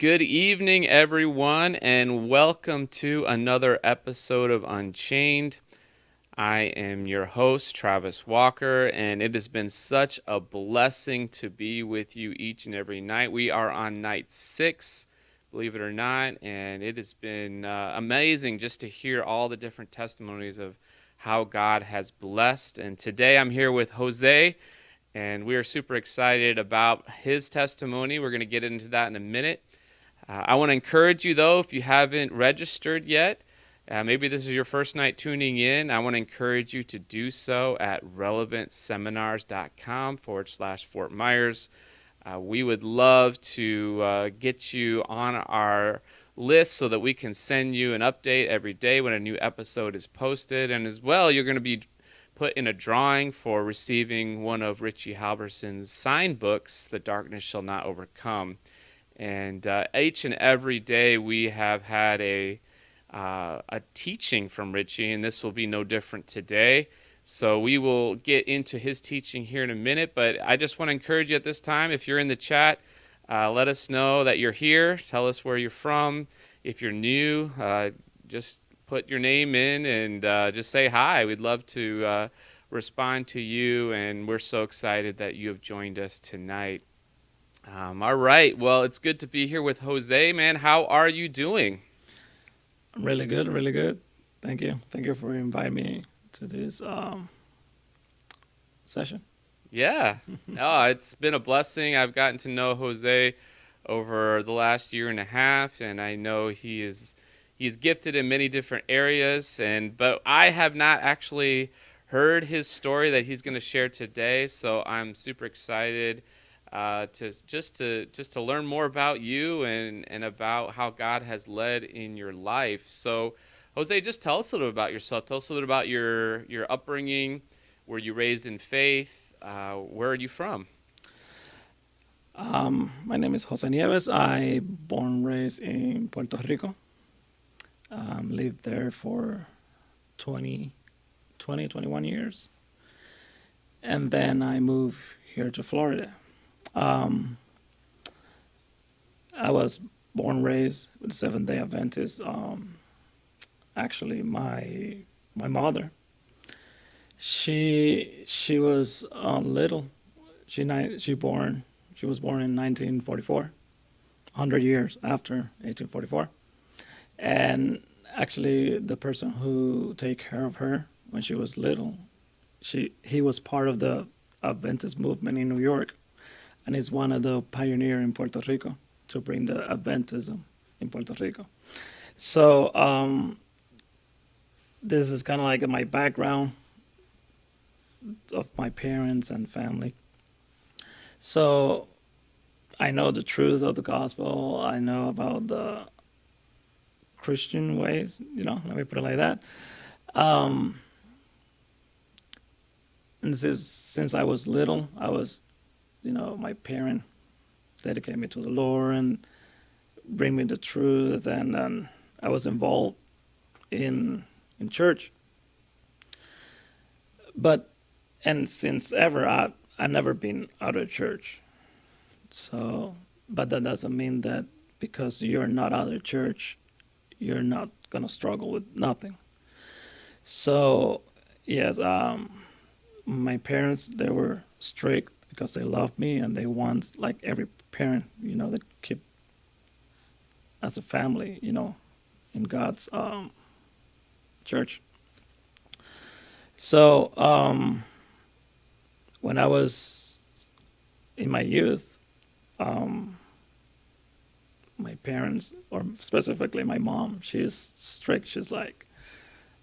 good evening, everyone, and welcome to another episode of Unchained. I am your host, Travis Walker, and it has been such a blessing to be with you each and every night. We are on night 6, believe it or not, and it has been amazing just to hear all the different testimonies of how God has blessed. And today I'm here with Jose, and we are super excited about his testimony. We're going to get into that in a minute. I want to encourage you, though, if you haven't registered yet, maybe this is your first night tuning in, I want to encourage you to do so at relevantseminars.com/Fort Myers. We would love to get you on our list so that we can send you an update every day when a new episode is posted. And as well, you're going to be put in a drawing for receiving one of Richie Halverson's signed books, The Darkness Shall Not Overcome. And each and every day we have had a teaching from Richie, and this will be no different today. So we will get into his teaching here in a minute, but I just want to encourage you at this time, if you're in the chat, let us know that you're here. Tell us where you're from. If you're new, just put your name in and just say hi. We'd love to respond to you, and we're so excited that you have joined us tonight. All right. Well, it's good to be here with Jose, man. How are you doing? Really good, really good. Thank you. Thank you for inviting me to this session. Yeah. Oh, it's been a blessing. I've gotten to know Jose over the last year and a half, and I know he's gifted in many different areas, but I have not actually heard his story that he's going to share today, so I'm super excited to learn more about you and about how God has led in your life. So, Jose, just tell us a little bit about yourself. Tell us a little bit about your upbringing. Were you raised in faith? Where are you from? My name is Jose Nieves. I born and raised in Puerto Rico. Lived there for 21 years. And then I moved here to Florida. I was born and raised with Seventh-day Adventist. Actually, my mother, she was little. She was born in 1944, 100 years after 1844, and actually the person who take care of her when she was little, he was part of the Adventist movement in New York, and is one of the pioneers in Puerto Rico to bring the Adventism in Puerto Rico. So this is kind of like my background of my parents and family. So I know the truth of the gospel. I know about the Christian ways, let me put it like that. And since I was little, my parent dedicated me to the Lord and bring me the truth, and I was involved in church. And since ever, I never been out of church. So, but that doesn't mean that because you're not out of church, you're not gonna struggle with nothing. So, yes, my parents, they were strict because they loved me and they want, like every parent, they keep as a family, in God's church. So when I was in my youth, my parents, or specifically my mom, she's strict. She's like,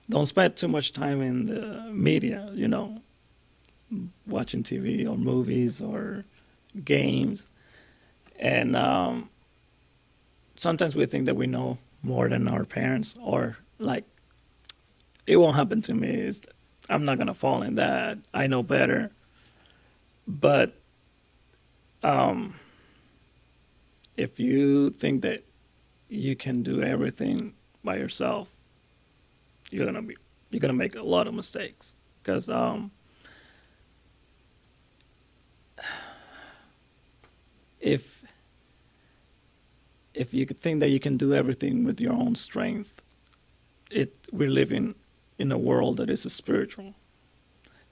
don't spend too much time in the media, watching TV or movies or games. And sometimes we think that we know more than our parents, or like, it won't happen to me. I'm not going to fall in that. I know better. But if you think that you can do everything by yourself, you're gonna make a lot of mistakes, because if if you think that you can do everything with your own strength, we're living in a world that is spiritual.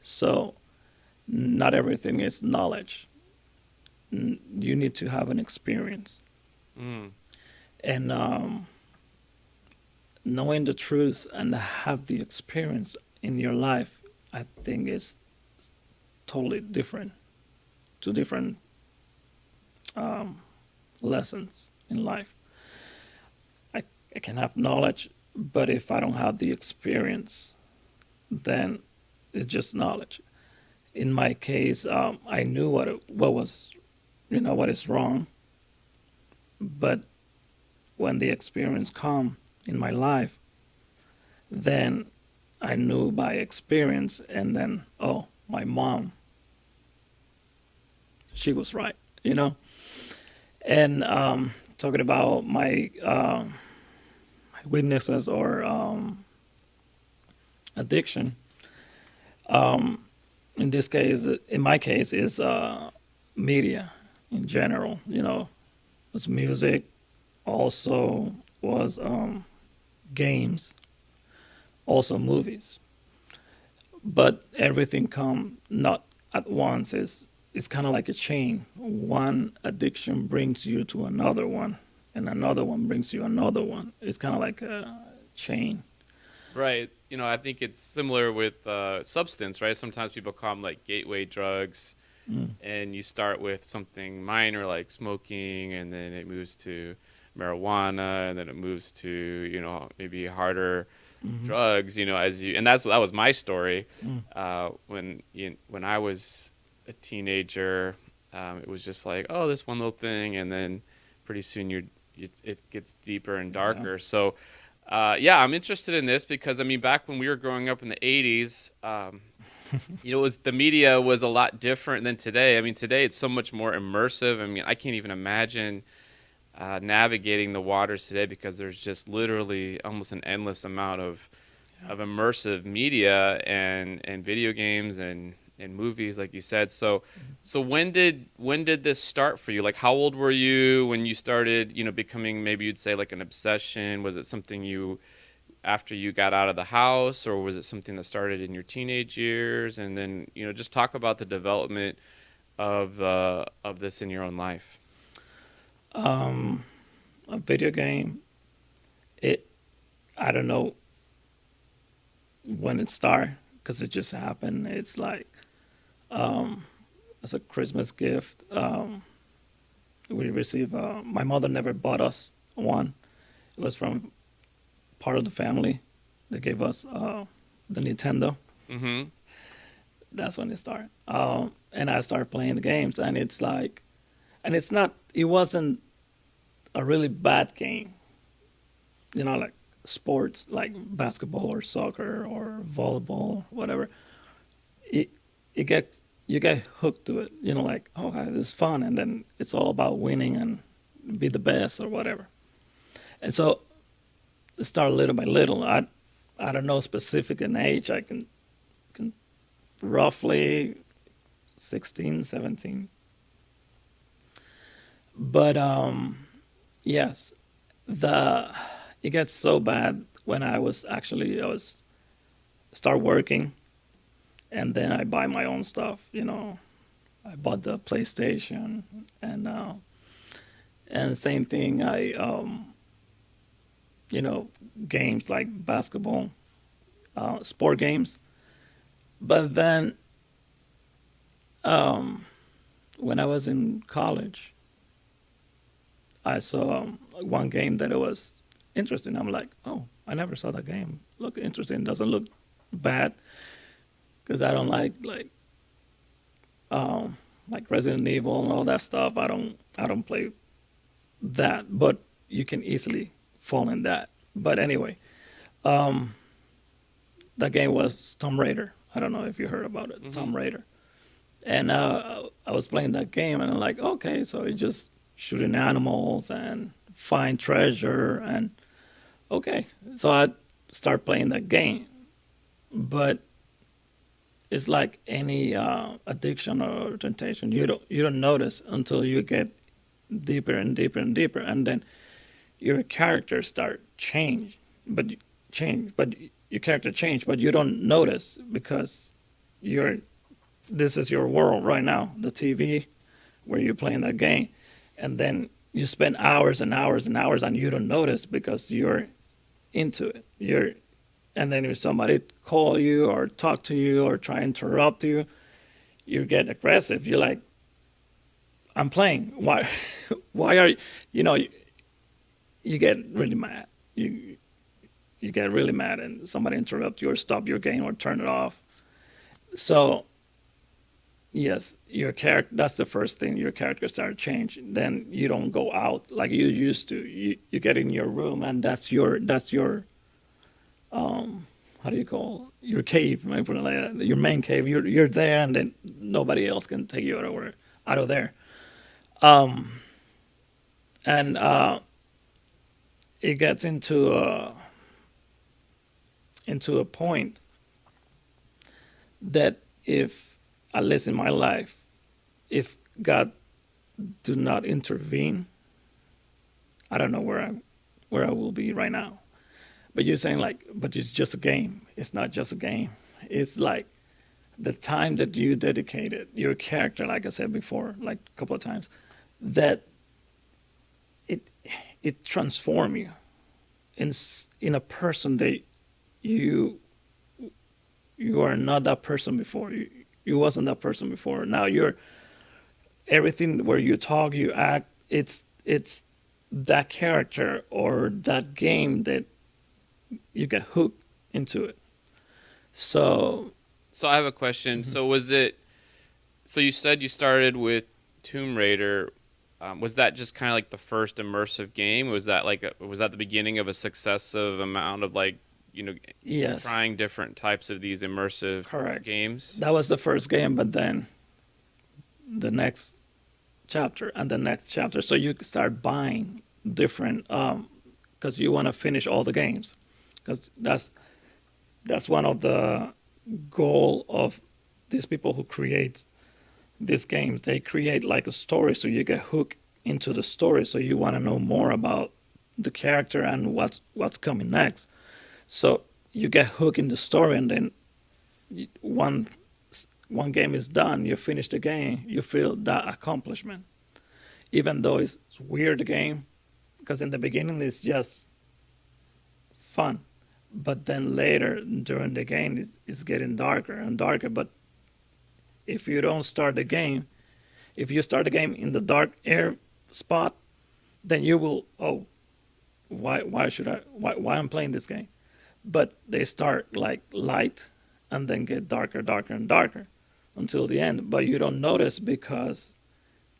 So not everything is knowledge. You need to have an experience, Mm. and knowing the truth and have the experience in your life, I think is totally different. Two different um, lessons in life. I, I can have knowledge, but if I don't have the experience, then it's just knowledge. In my case, I knew what was, what is wrong, but when the experience come in my life, then I knew by experience, and then oh, my mom, she was right, you know. And talking about my weaknesses or addiction, um, in this case, in my case, is media in general. Was music, also was games, also movies. But everything come not at once. It's kind of like a chain. One addiction brings you to another one, and another one brings you another one. It's kind of like a chain. Right. I think it's similar with substance, right? Sometimes people call them like gateway drugs, Mm. and you start with something minor like smoking, and then it moves to marijuana, and then it moves to, maybe harder Hmm. drugs, and that was my story. Mm. When I was a teenager, it was just like, oh, this one little thing, and then pretty soon it gets deeper and Yeah. darker. So, yeah, I'm interested in this because I mean, back when we were growing up in the '80s, the media was a lot different than today. I mean, today it's so much more immersive. I mean, I can't even imagine navigating the waters today because there's just literally almost an endless amount Yeah. of immersive media and video games and movies, like you said. So when did this start for you? Like, how old were you when you started, becoming, maybe you'd say, like an obsession? Was it something you after you got out of the house, or was it something that started in your teenage years? And then, just talk about the development of this in your own life. Um, a video game. It. I don't know when it started because it just happened. It's like um, as a Christmas gift. We received. My mother never bought us one. It was from part of the family. They gave us the Nintendo. Mm-hmm. That's when it started. And I started playing the games, and it's like, and it's not. It wasn't a really bad game. Like sports, like basketball or soccer or volleyball, whatever. It it gets you get hooked to it. Like, okay, this is fun, and then it's all about winning and be the best or whatever. And so it started little by little. I don't know specific an age. I can roughly 16, 17. But yes, the it gets so bad when I was start working, and then I buy my own stuff. I bought the PlayStation, and same thing. I games like basketball, sport games. But then um, when I was in college, I saw one game that it was interesting. I'm like, oh, I never saw that game. Look interesting. Doesn't look bad because I don't like Resident Evil and all that stuff. I don't play that, but you can easily fall in that. But anyway, um, that game was Tomb Raider. I don't know if you heard about it, Mm-hmm. Tomb Raider. And I was playing that game, and I'm like, okay, so it's just shooting animals and find treasure, and okay, so I start playing that game. But it's like any addiction or temptation. You don't notice until you get deeper and deeper and deeper, and then your character start but change, but your character change, but you don't notice because you're this is your world right now, the TV where you're playing that game, and then you spend hours and hours and hours and you don't notice because you're into it. And then if somebody call you or talk to you or try to interrupt you, you get aggressive. You're like, I'm playing. Why? Why are you know? You get really mad. You get really mad, and somebody interrupt you or stop your game or turn it off. So yes, your character. That's the first thing. Your character start change. Then you don't go out like you used to. You get in your room, and that's your how do you call your cave? Maybe put it like that. Your main cave. You're there, and then nobody else can take you out of there. Um, and it gets into a point that if, at least in my life, if God do not intervene, I don't know where I will be right now. But you're saying like, but it's just a game. It's not just a game. It's like the time that you dedicated, your character, like I said before, like a couple of times, that it it transform you in a person that you you are not that person before. You wasn't that person before. Now you're everything where you talk, you act. It's that character or that game that you get hooked into it. So So I have a question. mhm. So was it? So you said you started with Tomb Raider. Was that just kind of like the first immersive game? Was that like was that the beginning of a successive amount of like you know Yes, trying different types of these immersive correct. games? That was the first game, but then the next chapter and the next chapter. So you start buying different because you want to finish all the games because that's one of the goal of these people who create these games. They create like a story, so you get hooked into the story, so you want to know more about the character and what's coming next. So you get hooked in the story, and then one one game is done, you finish the game, you feel that accomplishment, even though it's weird game, because in the beginning it's just fun, but then later during the game it's getting darker and darker. But if you don't start the game, if you start the game in the dark air spot, then you will, oh, why should I why I'm playing this game? But they start like light and then get darker, darker and darker until the end. But you don't notice because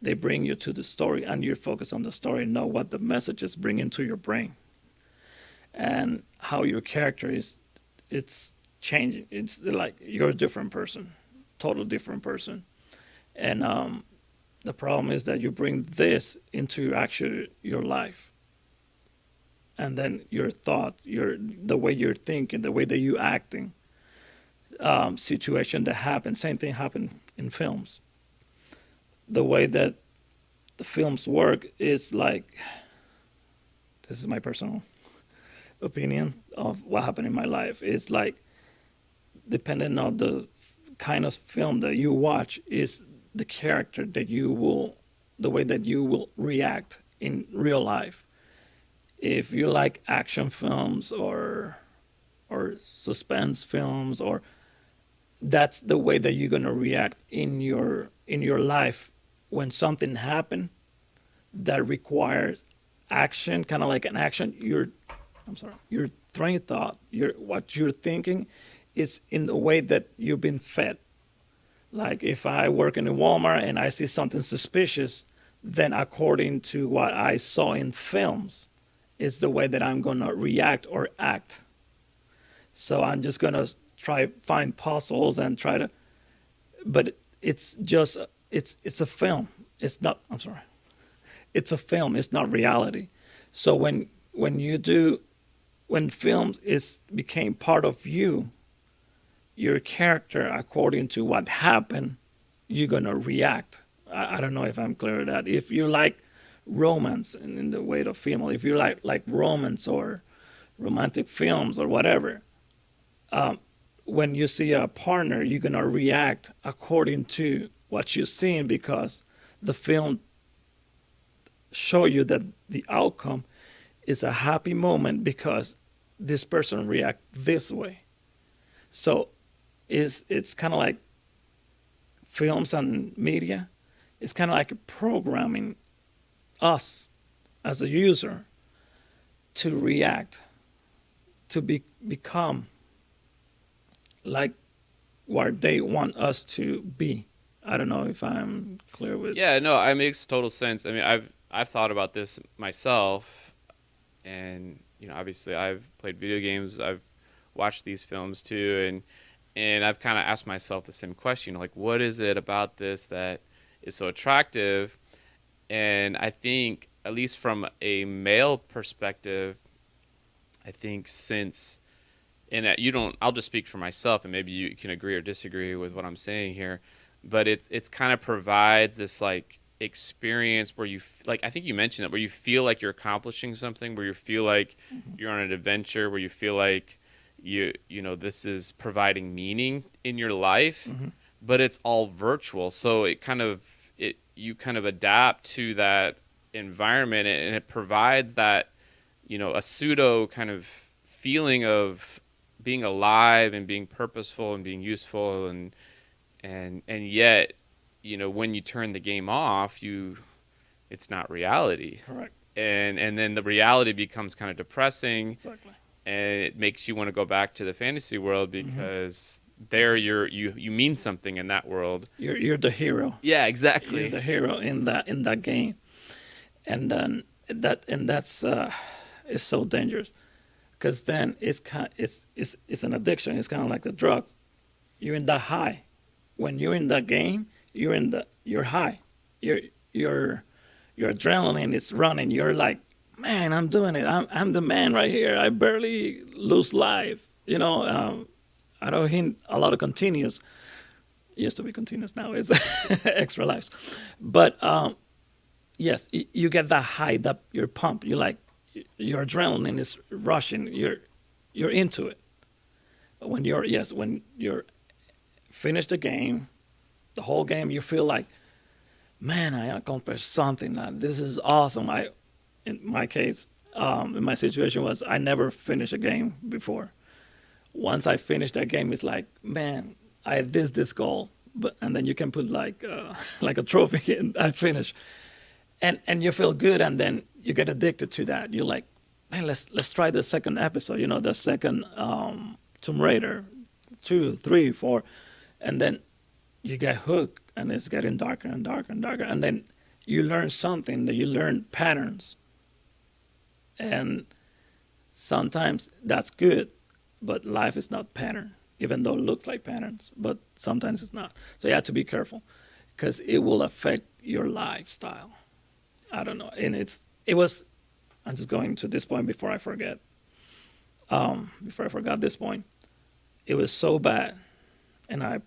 they bring you to the story and you focus on the story, know what the message is bringing to your brain and how your character is. It's changing. It's like you're a different person, total different person. And the problem is that you bring this into actually your life, and then your thoughts, your the way you're thinking, the way that you acting, situation that happen. Same thing happened in films. The way that the films work is like, this is my personal opinion of what happened in my life. It's like depending on the kind of film that you watch is the character that you will, the way that you will react in real life. If you like action films or suspense films, or that's the way that you're gonna react in your life when something happen that requires action, kind of like an action. I'm sorry, your train of thought, your what you're thinking, is in the way that you've been fed. Like if I work in a Walmart and I see something suspicious, then according to what I saw in films, is the way that I'm gonna react or act. So I'm just gonna try find puzzles and try to, but it's just it's a film. It's not. I'm sorry. It's a film. It's not reality. So when you do when films is became part of you, your character according to what happened, you're gonna react. I don't know if I'm clear with that. If you like romance in the way of film, or if you like romance or romantic films or whatever, when you see a partner, you're gonna react according to what you're seeing because the film show you that the outcome is a happy moment because this person react this way. So it's kind of like films and media. It's kind of like programming us as a user to react, to become like what they want us to be. I don't know if I'm clear with. Yeah, no, it makes total sense. I mean, I've thought about this myself, and obviously, I've played video games. I've watched these films too, and I've kind of asked myself the same question, like, what is it about this that is so attractive? And I think, at least from a male perspective, I think since, and that you don't, I'll just speak for myself, and maybe you can agree or disagree with what I'm saying here, but it's kind of provides this like experience where like I think you mentioned it, where you feel like you're accomplishing something, where you feel like you're on an adventure, where you feel like this is providing meaning in your life, Mm-hmm. but it's all virtual, so you kind of adapt to that environment, and it provides that a pseudo kind of feeling of being alive and being purposeful and being useful, and yet when you turn the game off, it's not reality, Correct. and then the reality becomes kind of depressing, Exactly. and it makes you want to go back to the fantasy world Mm-hmm. because there you mean something in that world. You're the hero. Yeah, You're exactly. the hero in that game, and then that's is so dangerous because then it's an addiction. It's kind of like the drugs. You're in that high. When you're in that game, you're high. Your your your adrenaline is running. You're like, man, I'm doing it. I'm the man right here. I barely lose life. I don't hit a lot of continuous. It used to be continuous. Now it's extra lives. But yes, you get that high, that you're pumped. You like your adrenaline is rushing. You're into it. When you're finished the game, the whole game, you feel like, man, I accomplished something. This is awesome. In my case, in my situation was I never finished a game before. Once I finished that game, it's like, man, I did this goal, and then you can put like like a trophy, and I finished, and you feel good, and then you get addicted to that. You're like, man, let's try the second episode. The second Tomb Raider, 2, 3, 4, and then you get hooked, and it's getting darker and darker and darker, and then you learn something, that you learn patterns, and sometimes that's good, but life is not pattern, even though it looks like patterns, but sometimes it's not. So you have to be careful because it will affect your lifestyle. I don't know. And it was, I'm just going to this point before I forget. Before I forgot this point, it was so bad. And I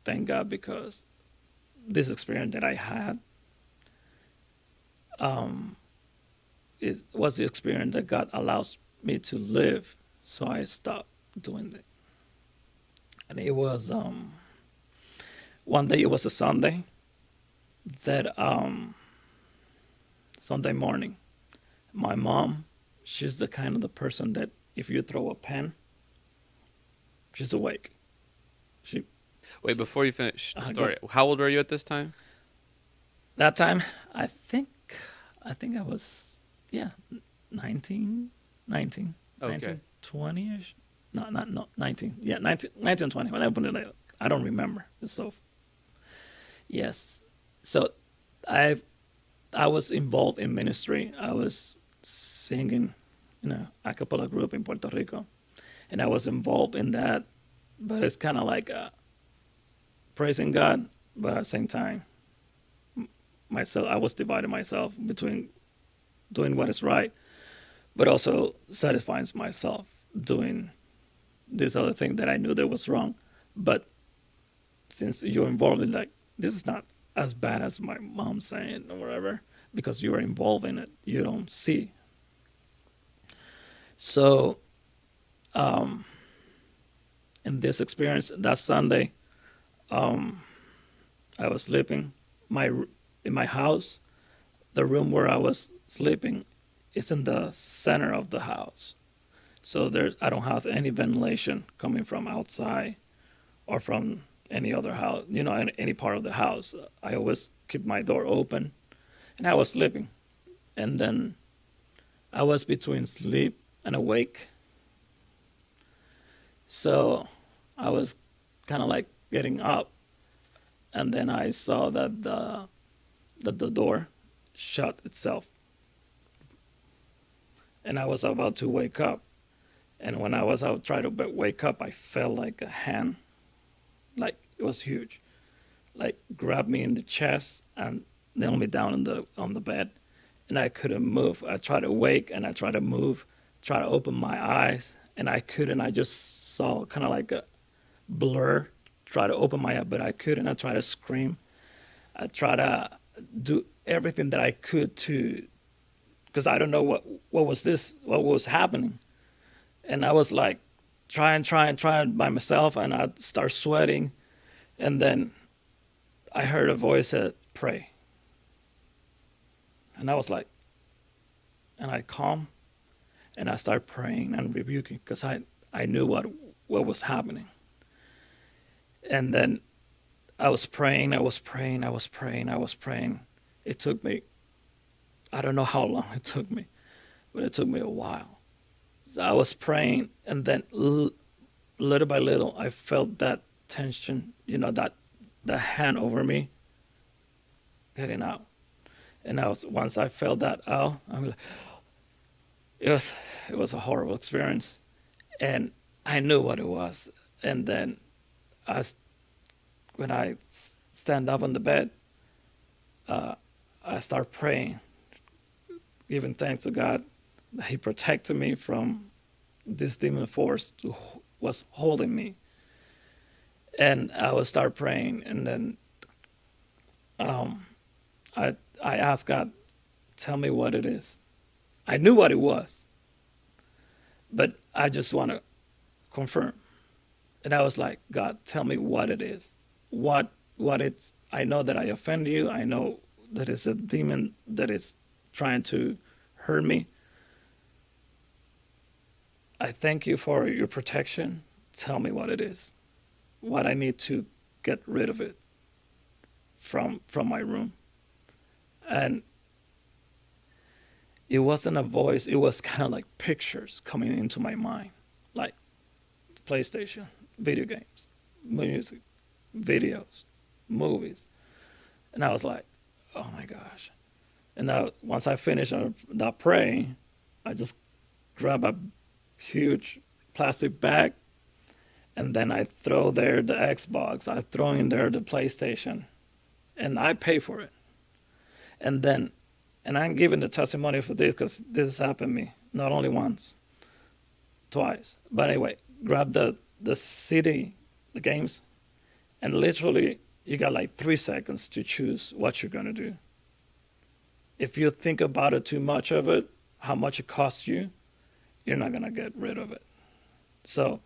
thank God because this experience that I had was the experience that God allows me to live. So I stopped doing it. And it was one day, it was a Sunday, that Sunday morning, my mom, she's the kind of the person that if you throw a pen, she's awake. She Wait, before you finish the go. story, how old were you at this time? That time, I think I was, yeah, 19, 19, Okay. 20-ish. No, 19. Yeah, 19 20. When I put it like, I don't remember. So, yes. So, I was involved in ministry. I was singing in a cappella group in Puerto Rico, and I was involved in that. But it's kind of like praising God, but at the same time, I was dividing myself between doing what is right, but also satisfying myself doing this other thing that I knew that was wrong. But since you're involved in, like, this is not as bad as my mom saying or whatever, because you are involved in it. You don't see. So in this experience, that Sunday, I was sleeping my in my house. The room where I was sleeping is in the center of the house. So there's I don't have any ventilation coming from outside or from any other house, any part of the house. I always keep my door open, and I was sleeping, and then I was between sleep and awake. So I was kind of like getting up, and then I saw that the door shut itself, and I was about to wake up. And when I was out trying to wake up, I felt like a hand, like it was huge, like grabbed me in the chest and nailed me down on the bed, and I couldn't move. I tried to wake and I tried to move, try to open my eyes, and I couldn't. I just saw kind of like a blur. Try to open my eye, but I couldn't. I tried to scream. I tried to do everything that I could to, because I don't know what was this, what was happening, and I was like trying by myself, and I start sweating, and then I heard a voice that pray, and I was like, and I calm, and I start praying and rebuking because I knew what was happening, and then I was praying, I was praying, I was praying, I was praying. It took me, I don't know how long it took me, but it took me a while. So I was praying, and then little by little, I felt that tension, that the hand over me getting out. And once I felt that out, I was like, it was a horrible experience, and I knew what it was. And then I, when I stand up on the bed, I start praying, giving thanks to God that He protected me from this demon force who was holding me. And I would start praying, and then I asked God, tell me what it is. I knew what it was, but I just want to confirm. And I was like, God, tell me what it is. What it's. I know that I offend you. I know that it's a demon that is trying to hurt me. I thank you for your protection. Tell me what it is. What I need to get rid of it from my room. And it wasn't a voice, it was kind of like pictures coming into my mind, like PlayStation, video games, music, videos, movies. And I was like, oh my gosh. And now, once I finished that praying, I just grab a huge plastic bag, and then I throw there the Xbox, I throw in there the PlayStation, and I pay for it. And I'm giving the testimony for this because this has happened to me not only once, twice. But anyway, grab the CD, the games, and literally you got like 3 seconds to choose what you're gonna do. If you think about it too much of it, how much it costs you, you're not gonna get rid of it. So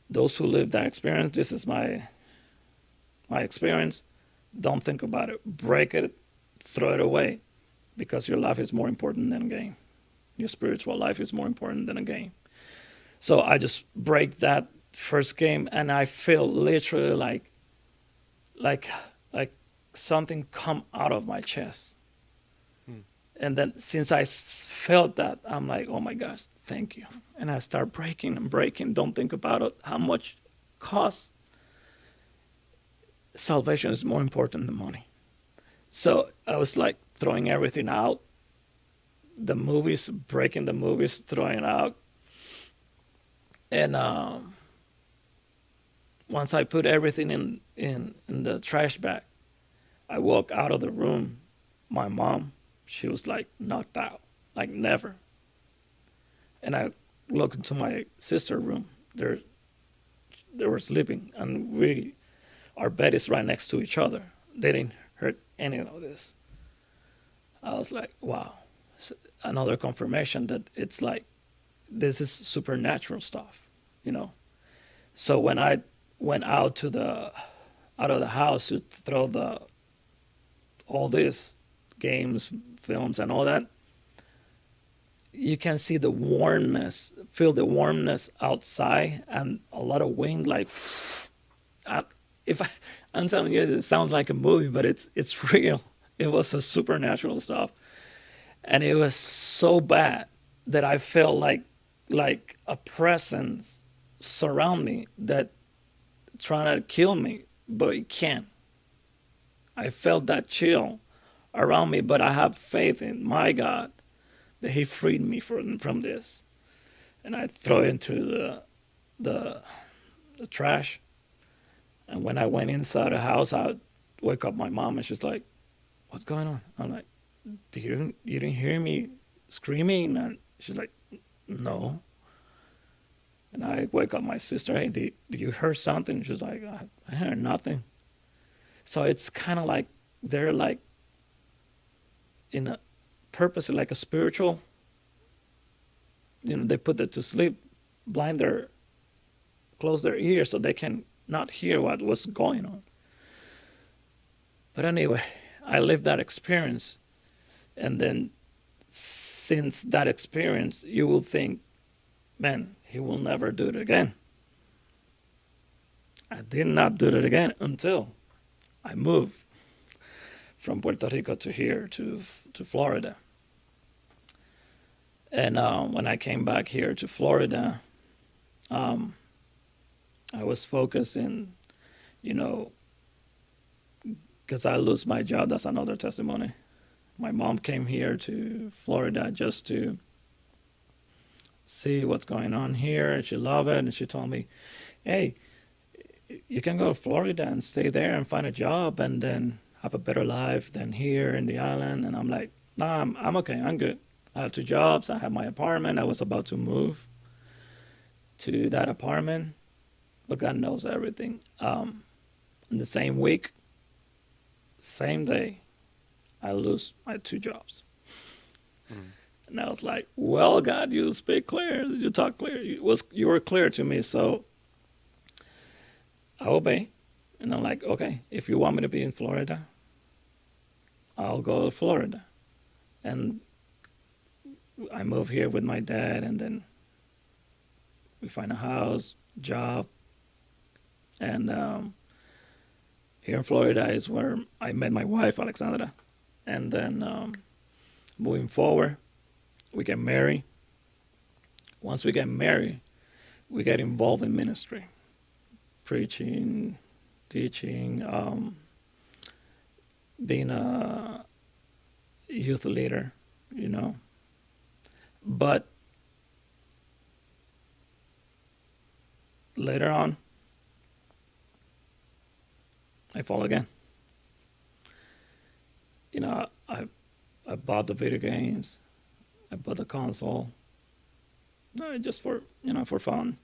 those who live that experience, this is my experience. Don't think about it. Break it, throw it away, because your life is more important than a game. Your spiritual life is more important than a game. So I just break that first game, and I feel literally like something come out of my chest. And then since I felt that, I'm like, oh my gosh, thank you. And I start breaking and breaking. Don't think about it, how much it costs. Salvation is more important than money. So I was like throwing everything out. The movies, breaking the movies, throwing out. And once I put everything in the trash bag, I walk out of the room. My mom, she was like knocked out, like never. And I look into my sister's room. They were sleeping, and our bed is right next to each other. They didn't hurt any of this. I was like, wow, another confirmation that it's like this is supernatural stuff, you know. So when I went out of the house to throw the all this games, films, and all that, you can see the warmness, feel the warmness outside, and a lot of wind. Like, I, if I, I'm telling you, it sounds like a movie, but it's real. It was a supernatural stuff, and it was so bad that I felt like a presence surround me that trying to kill me, but it can't. I felt that chill around me, but I have faith in my God that He freed me from this. And I throw it into the the trash. And when I went inside the house, I wake up my mom, and she's like, "What's going on?" I'm like, You didn't hear me screaming?" And she's like, "No." And I wake up my sister. "Hey, did you hear something?" She's like, I heard nothing." So it's kind of like they're like in a purposely like a spiritual. They put it to sleep, blind their, close their ears so they can not hear what was going on. But anyway, I lived that experience, and then since that experience, you will think, man, he will never do it again. I did not do it again until I moved from Puerto Rico to here to Florida. And when I came back here to Florida, um, I was focusing, you know, because I lose my job. That's another testimony. My mom came here to Florida just to see what's going on here, and she loved it. And she told me, "Hey, you can go to Florida and stay there and find a job, and then have a better life than here in the island." And I'm like, "Nah, I'm okay. I'm good. I have two jobs. I have my apartment. I was about to move to that apartment, but God knows everything." In the same week, same day, I lose my two jobs. Mm. And I was like, "Well, God, you speak clear. You talk clear. You were clear to me, so I obey." And I'm like, "Okay, if you want me to be in Florida, I'll go to Florida." And I move here with my dad, and then we find a house, job, and here in Florida is where I met my wife, Alexandra. And then moving forward, we get married. Once we get married, we get involved in ministry, preaching, teaching, being a youth leader, you know. But later on, I fall again. I bought the video games. I bought the console. No, just for for fun.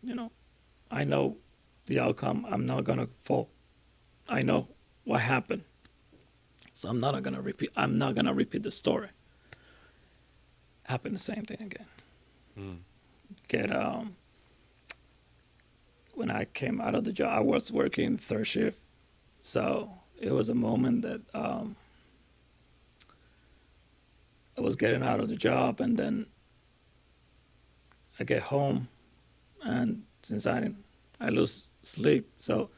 I know the outcome. I'm not gonna fall. I know what happened, so I'm not gonna repeat. I'm not gonna repeat the story. Happened the same thing again. Mm. Get When I came out of the job, I was working third shift, so it was a moment that I was getting out of the job, and then I get home, and since I lose sleep, so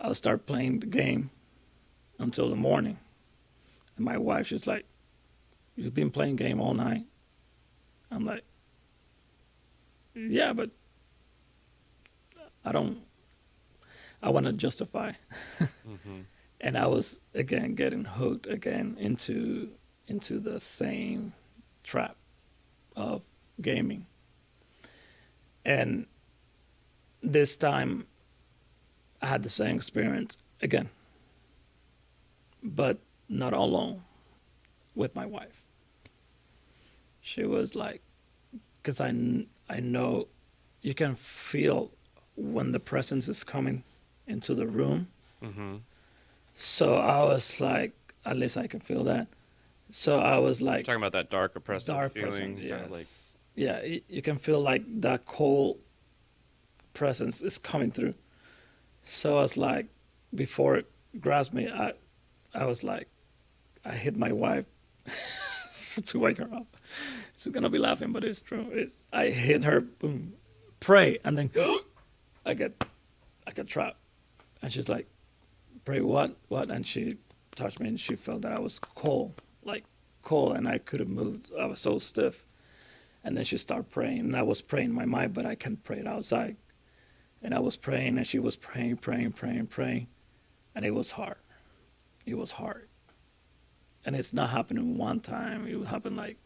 I'll start playing the game until the morning. And my wife, she's like, "You've been playing game all night?" I'm like, "Yeah, but I don't. I want to justify." Mm-hmm. And I was again getting hooked again into the same trap of gaming. And this time I had the same experience again, but not alone, with my wife. She was like, because I know you can feel when the presence is coming into the room. Mm-hmm. So I was like, at least I can feel that. So I was like, Talking about that dark, oppressive dark presence, feeling, kind of like. yes. Yeah, you can feel like that cold presence is coming through. So I was like, before it grasped me, I was like, I hit my wife to wake her up. She's gonna be laughing, but it's true. I hit her, boom, pray, and then I get trapped, and she's like, pray what? And she touched me, and she felt that I was cold, like cold, and I couldn't move. I was so stiff. And then she started praying, and I was praying in my mind, but I can't pray it outside. And I was praying, and she was praying, praying, praying, praying, and it was hard. It was hard, and it's not happening one time. It would happen like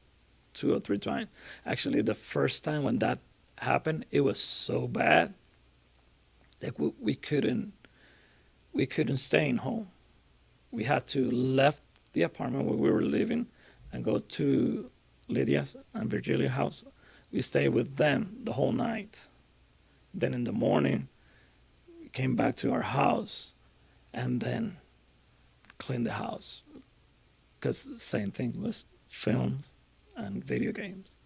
2 or 3 times. Actually, the first time when that happened, it was so bad that we couldn't stay in home. We had to left the apartment where we were living and go to Lydia's and Virgilia's house. We stayed with them the whole night. Then in the morning, we came back to our house and then cleaned the house because same thing was films and video games.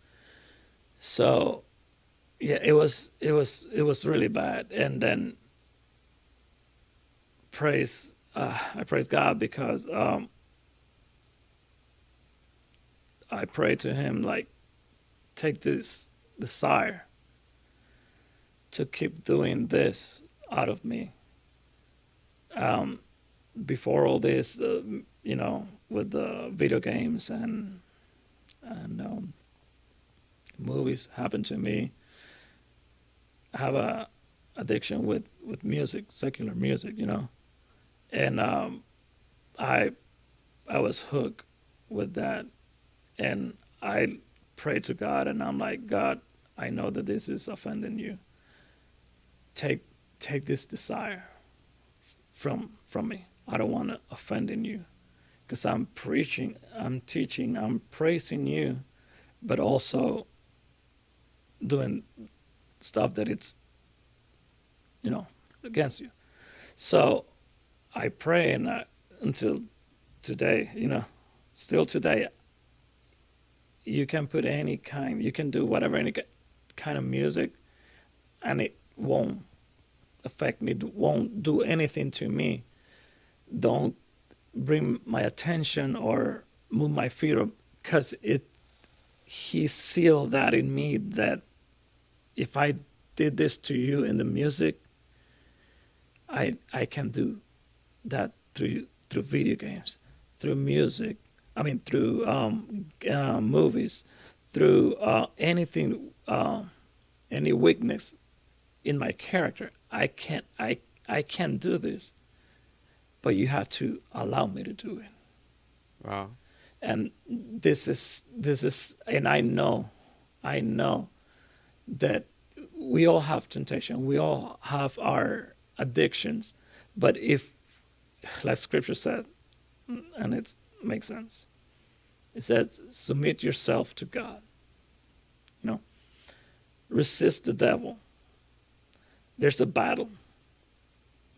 So yeah, it was really bad. And then I praise God because I prayed to Him like, take this desire to keep doing this out of me. Um, Before all this, with the video games and movies happened to me, I have a addiction with music, secular music. And I I was hooked with that, and I prayed to God, and I'm like, God, I know that this is offending you. Take take this desire from me. I don't want to offend in you, because I'm preaching, I'm teaching, I'm praising you, but also doing stuff that it's against you. So I pray, and until today, still today, you can put you can do whatever, any kind of music, and it won't affect me, won't do anything to me. Don't bring my attention or move my feet, because he sealed that in me, that if I did this to you in the music, I can do that through video games, through music. I mean, through movies, through anything, any weakness in my character. I can't do this, but you have to allow me to do it. Wow. And this is, and I know that we all have temptation. We all have our addictions, but if, like Scripture said, and it makes sense, it says, submit yourself to God. You know, resist the devil. There's a battle.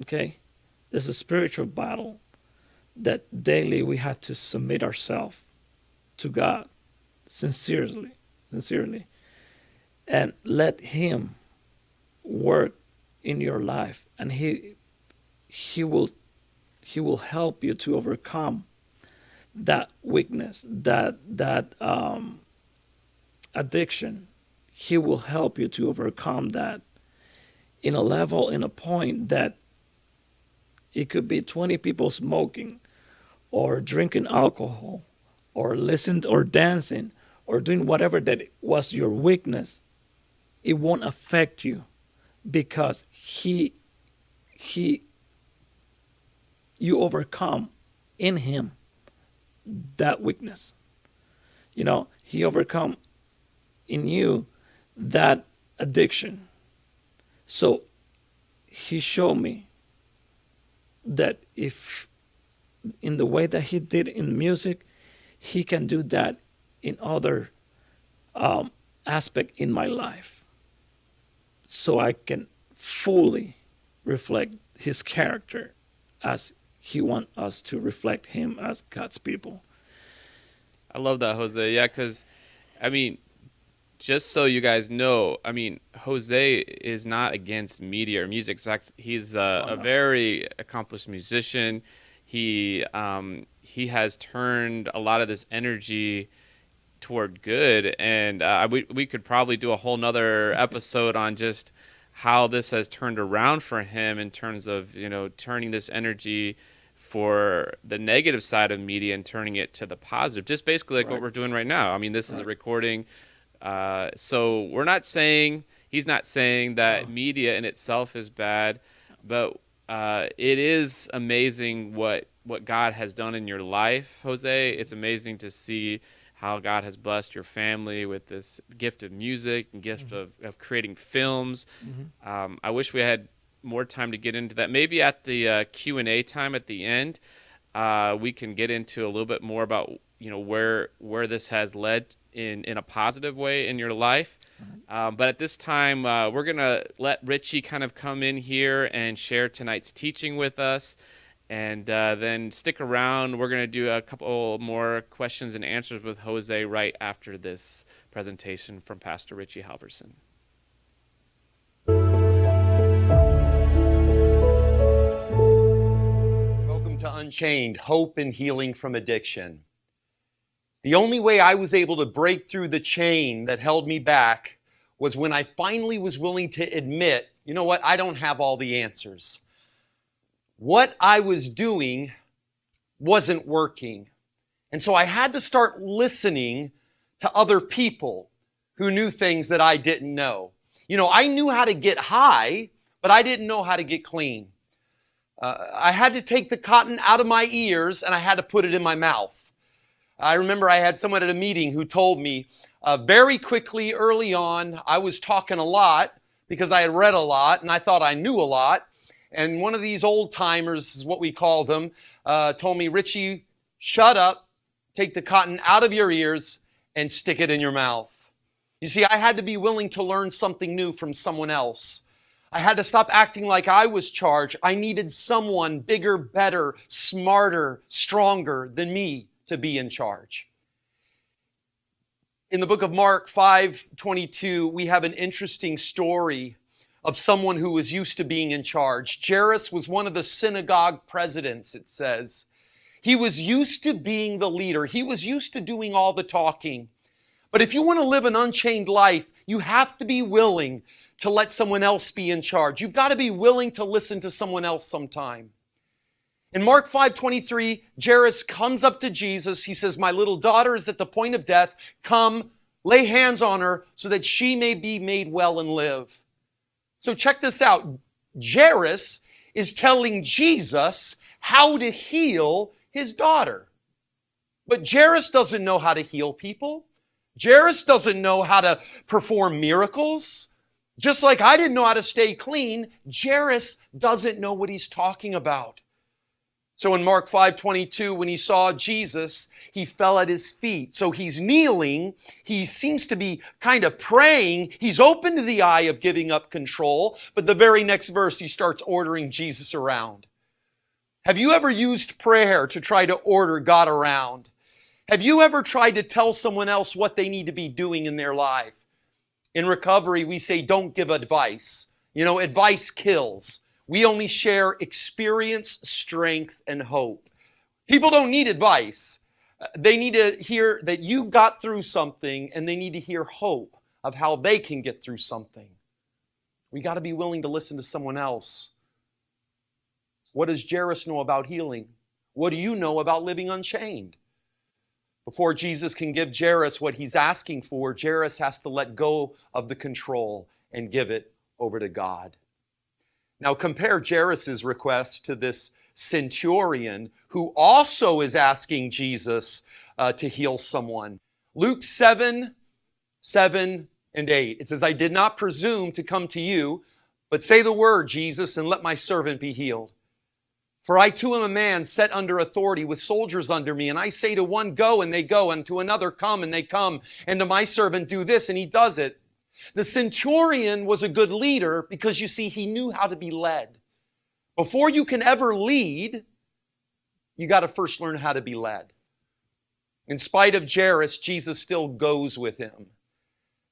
Okay, there's a spiritual battle that daily we have to submit ourselves to God sincerely, and let Him work in your life, and He will help you to overcome that weakness, that addiction. He will help you to overcome that in a level, in a point that it could be 20 people smoking or drinking alcohol or listening or dancing or doing whatever that was your weakness. It won't affect you, because he you overcome in Him that weakness. He overcome in you that addiction. So He showed me that if, in the way that He did in music, He can do that in other aspect in my life, so I can fully reflect His character as He wants us to reflect Him as God's people. I love that, Jose. Yeah, because I mean, just so you guys know, I mean, Jose is not against media or music. In fact, he's Oh a no. very accomplished musician. He has turned a lot of this energy toward good, and we could probably do a whole nother episode on just how this has turned around for him in terms of turning this energy for the negative side of media and turning it to the positive, just basically like what Right. we're doing right now. I mean, this is a Right. recording, so we're not saying, he's not saying that No. media in itself is bad, but it is amazing what God has done in your life, Jose. It's amazing to see how God has blessed your family with this gift of music and gift Hmm. of creating films. Hmm. I wish we had more time to get into that. Maybe at the Q&A time at the end, we can get into a little bit more about where this has led in a positive way in your life. But at this time, we're gonna let Richie kind of come in here and share tonight's teaching with us, and then stick around. We're gonna do a couple more questions and answers with Jose right after this presentation from Pastor Richie Halverson. Welcome to Unchained, Hope and Healing from Addiction. The only way I was able to break through the chain that held me back was when I finally was willing to admit, you know what, I don't have all the answers. What I was doing wasn't working. And so I had to start listening to other people who knew things that I didn't know. I knew how to get high, but I didn't know how to get clean. I had to take the cotton out of my ears and I had to put it in my mouth. I remember I had someone at a meeting who told me very quickly early on, I was talking a lot because I had read a lot and I thought I knew a lot. And one of these old timers, is what we called them, told me, Richie, shut up, take the cotton out of your ears and stick it in your mouth. You see, I had to be willing to learn something new from someone else. I had to stop acting like I was charged. I needed someone bigger, better, smarter, stronger than me to be in charge. In the book of Mark 5:22, we have an interesting story of someone who was used to being in charge. Jairus was one of the synagogue presidents, it says. He was used to being the leader. He was used to doing all the talking. But if you want to live an unchained life, you have to be willing to let someone else be in charge. You've got to be willing to listen to someone else sometime. In Mark 5:23, Jairus comes up to Jesus. He says, my little daughter is at the point of death. Come, lay hands on her so that she may be made well and live. So check this out. Jairus is telling Jesus how to heal his daughter. But Jairus doesn't know how to heal people. Jairus doesn't know how to perform miracles. Just like I didn't know how to stay clean, Jairus doesn't know what he's talking about. So in Mark 5:22, when he saw Jesus, he fell at his feet. So he's kneeling. He seems to be kind of praying. He's open to the eye of giving up control. But the very next verse, he starts ordering Jesus around. Have you ever used prayer to try to order God around? Have you ever tried to tell someone else what they need to be doing in their life? In recovery, we say, don't give advice. Advice kills. We only share experience, strength, and hope. People don't need advice. They need to hear that you got through something, and they need to hear hope of how they can get through something. We got to be willing to listen to someone else. What does Jairus know about healing? What do you know about living unchained? Before Jesus can give Jairus what he's asking for, Jairus has to let go of the control and give it over to God. Now compare Jairus' request to this centurion who also is asking Jesus to heal someone. Luke 7:7 and 8. It says, I did not presume to come to you, but say the word, Jesus, and let my servant be healed. For I too am a man set under authority with soldiers under me, and I say to one, go, and they go, and to another, come, and they come, and to my servant, do this, and he does it. The centurion was a good leader because, you see, he knew how to be led. Before you can ever lead, you got to first learn how to be led. In spite of Jairus, Jesus still goes with him.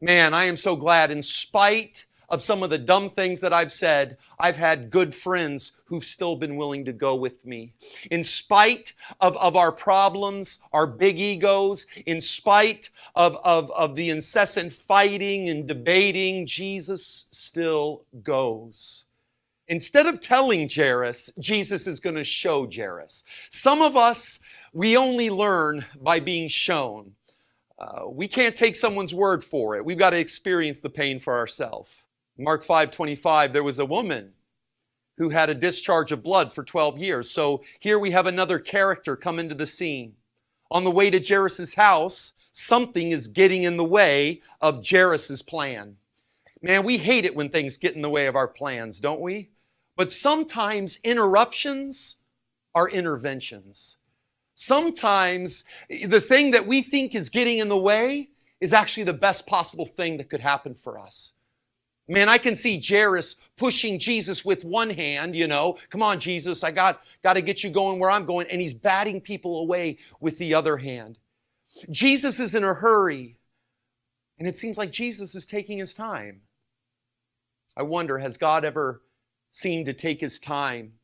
Man, I am so glad in spite of some of the dumb things that I've said, I've had good friends who've still been willing to go with me. In spite of our problems, our big egos, in spite of the incessant fighting and debating, Jesus still goes. Instead of telling Jairus, Jesus is going to show Jairus. Some of us, we only learn by being shown. We can't take someone's word for it. We've got to experience the pain for ourselves. Mark 5:25, there was a woman who had a discharge of blood for 12 years. So here we have another character come into the scene. On the way to Jairus' house, something is getting in the way of Jairus' plan. Man, we hate it when things get in the way of our plans, don't we? But sometimes interruptions are interventions. Sometimes the thing that we think is getting in the way is actually the best possible thing that could happen for us. Man, I can see Jairus pushing Jesus with one hand, come on, Jesus, I got to get you going where I'm going, and he's batting people away with the other hand. Jesus is in a hurry, and it seems like Jesus is taking his time. I wonder, has God ever seemed to take his time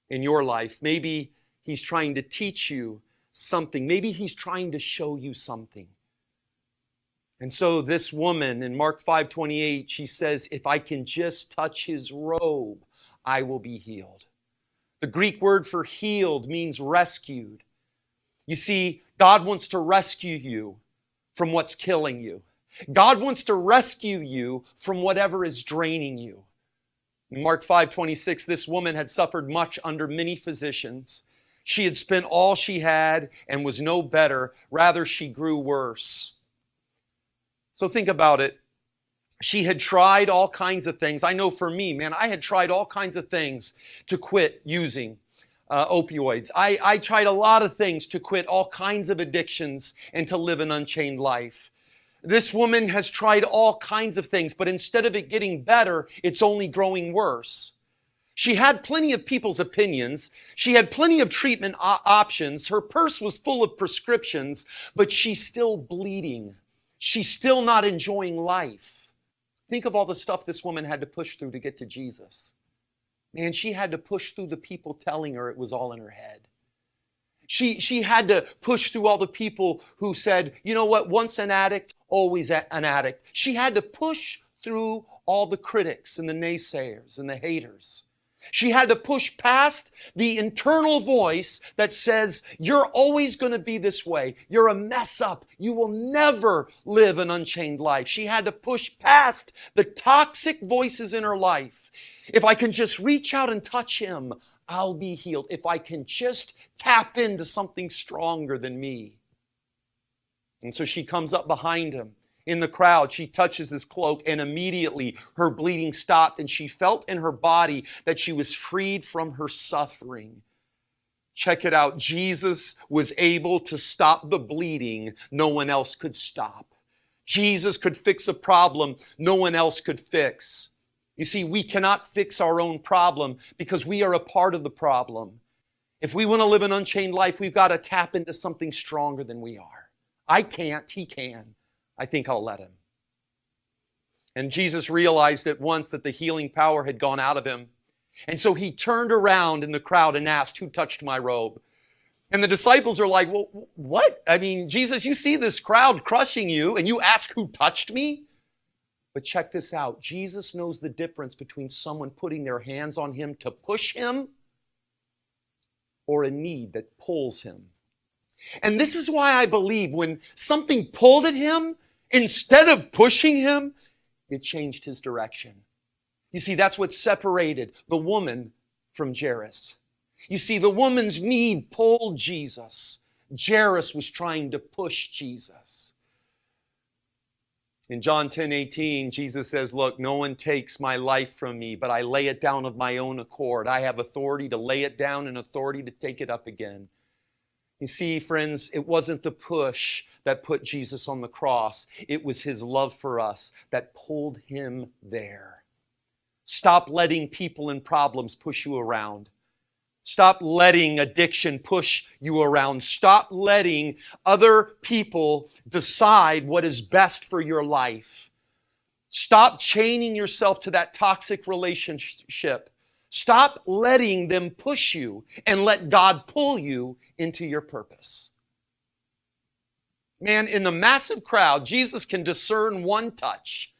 in your life? Maybe he's trying to teach you something. Maybe he's trying to show you something. And so this woman in Mark 5:28, she says, if I can just touch his robe, I will be healed. The Greek word for healed means rescued. You see, God wants to rescue you from what's killing you. God wants to rescue you from whatever is draining you. In Mark 5:26, this woman had suffered much under many physicians. She had spent all she had and was no better. Rather, she grew worse. So think about it. She had tried all kinds of things. I know for me, man, I had tried all kinds of things to quit using opioids. I tried a lot of things to quit all kinds of addictions and to live an unchained life. This woman has tried all kinds of things, but instead of it getting better, it's only growing worse. She had plenty of people's opinions. She had plenty of treatment options. Her purse was full of prescriptions, but she's still bleeding. She's still not enjoying life. Think of all the stuff this woman had to push through to get to Jesus. Man, she had to push through the people telling her it was all in her head. She had to push through all the people who said, you know what, once an addict, always an addict. She had to push through all the critics and the naysayers and the haters. She had to push past the internal voice that says, you're always going to be this way. You're a mess up. You will never live an unchained life. She had to push past the toxic voices in her life. If I can just reach out and touch him, I'll be healed. If I can just tap into something stronger than me. And so she comes up behind him. In the crowd, she touches his cloak, and immediately her bleeding stopped, and she felt in her body that she was freed from her suffering. Check it out. Jesus was able to stop the bleeding no one else could stop. Jesus could fix a problem no one else could fix. You see, we cannot fix our own problem because we are a part of the problem. If we want to live an unchained life, we've got to tap into something stronger than we are. I can't, he can. I think I'll let him. And Jesus realized at once that the healing power had gone out of him. And so he turned around in the crowd and asked, who touched my robe? And the disciples are like, well, what? I mean, Jesus, you see this crowd crushing you and you ask who touched me? But check this out. Jesus knows the difference between someone putting their hands on him to push him or a need that pulls him. And this is why I believe when something pulled at him, instead of pushing him, it changed his direction. You see, that's what separated the woman from Jairus. You see, the woman's need pulled Jesus. Jairus was trying to push Jesus. In John 10:18, Jesus says, look, no one takes my life from me, but I lay it down of my own accord. I have authority to lay it down and authority to take it up again. You see, friends, it wasn't the push that put Jesus on the cross. It was his love for us that pulled him there. Stop letting people and problems push you around. Stop letting addiction push you around. Stop letting other people decide what is best for your life. Stop chaining yourself to that toxic relationship. Stop letting them push you and let God pull you into your purpose. Man, in the massive crowd, Jesus can discern one touch.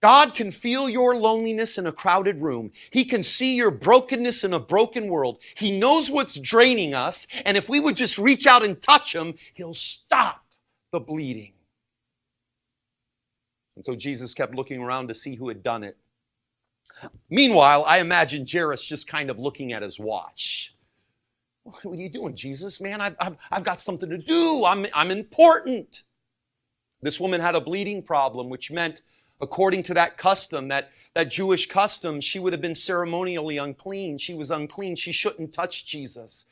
God can feel your loneliness in a crowded room. He can see your brokenness in a broken world. He knows what's draining us, and if we would just reach out and touch Him, He'll stop the bleeding. And so Jesus kept looking around to see who had done it. Meanwhile, I imagine Jairus just kind of looking at his watch. What are you doing, Jesus? Man, I've got something to do. I'm important. This woman had a bleeding problem, which meant, according to that custom, that Jewish custom, she would have been ceremonially unclean. She was unclean. She shouldn't touch Jesus.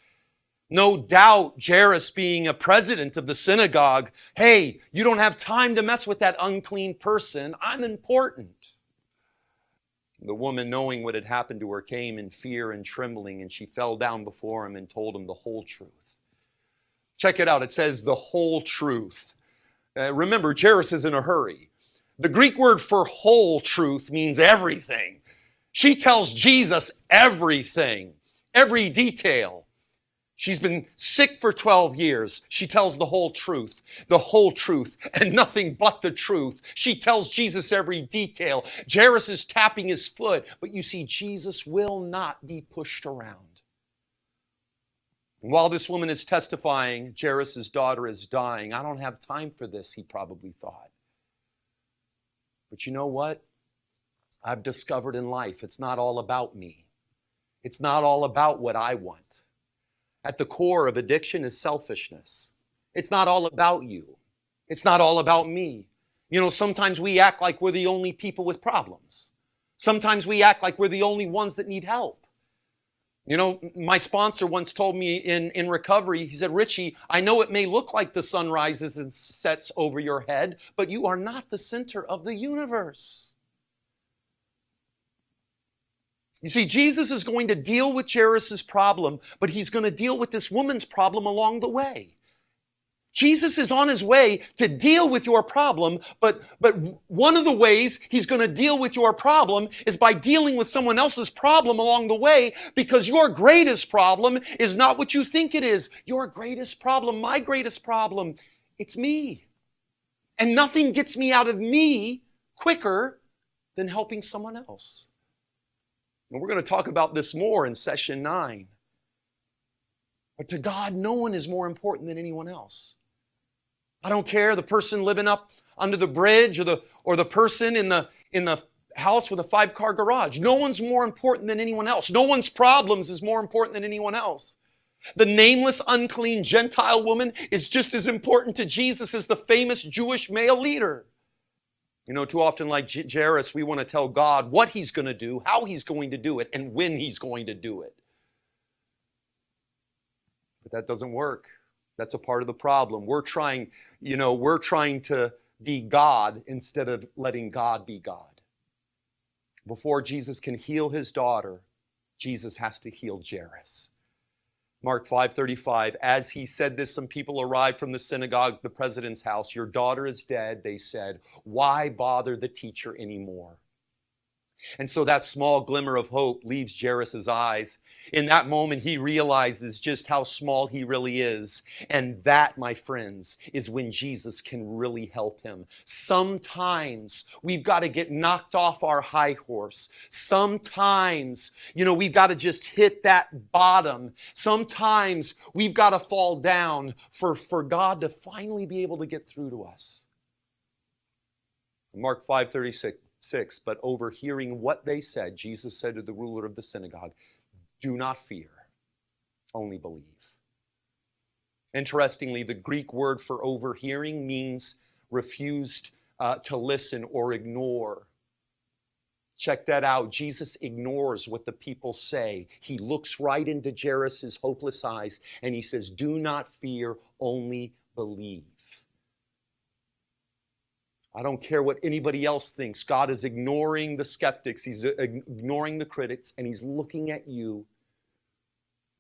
No doubt, Jairus, being a president of the synagogue, hey, you don't have time to mess with that unclean person. I'm important. The woman, knowing what had happened to her, came in fear and trembling, and she fell down before him and told him the whole truth. Check it out. It says the whole truth. Remember, Jairus is in a hurry. The Greek word for whole truth means everything. She tells Jesus everything, every detail. She's been sick for 12 years. She tells the whole truth, and nothing but the truth. She tells Jesus every detail. Jairus is tapping his foot, but you see, Jesus will not be pushed around. And while this woman is testifying, Jairus' daughter is dying. I don't have time for this, he probably thought. But you know what? I've discovered in life, it's not all about me. It's not all about what I want. At the core of addiction is selfishness. It's not all about you. It's not all about me. You know, sometimes we act like we're the only people with problems. Sometimes we act like we're the only ones that need help. You know, my sponsor once told me in recovery, he said, Richie, I know it may look like the sun rises and sets over your head, but you are not the center of the universe. You see, Jesus is going to deal with Jairus' problem, but he's going to deal with this woman's problem along the way. Jesus is on his way to deal with your problem, but one of the ways he's going to deal with your problem is by dealing with someone else's problem along the way, because your greatest problem is not what you think it is. Your greatest problem, my greatest problem, it's me. And nothing gets me out of me quicker than helping someone else. And we're going to talk about this more in session 9. But to God, no one is more important than anyone else. I don't care the person living up under the bridge or the person in the house with a 5-car garage. No one's more important than anyone else. No one's problems is more important than anyone else. The nameless, unclean Gentile woman is just as important to Jesus as the famous Jewish male leader. You know, too often, like Jairus, we want to tell God what He's going to do, how He's going to do it, and when He's going to do it. But that doesn't work. That's a part of the problem. We're trying to be God instead of letting God be God. Before Jesus can heal his daughter, Jesus has to heal Jairus. Mark 5:35, as he said this, some people arrived from the synagogue, the president's house. Your daughter is dead, they said. Why bother the teacher anymore? And so that small glimmer of hope leaves Jairus' eyes. In that moment, he realizes just how small he really is. And that, my friends, is when Jesus can really help him. Sometimes we've got to get knocked off our high horse. Sometimes, we've got to just hit that bottom. Sometimes we've got to fall down for God to finally be able to get through to us. Mark 5:36. But overhearing what they said, Jesus said to the ruler of the synagogue, do not fear, only believe. Interestingly, the Greek word for overhearing means refused to listen or ignore. Check that out. Jesus ignores what the people say. He looks right into Jairus' hopeless eyes and he says, do not fear, only believe. I don't care what anybody else thinks. God is ignoring the skeptics. He's ignoring the critics, and He's looking at you.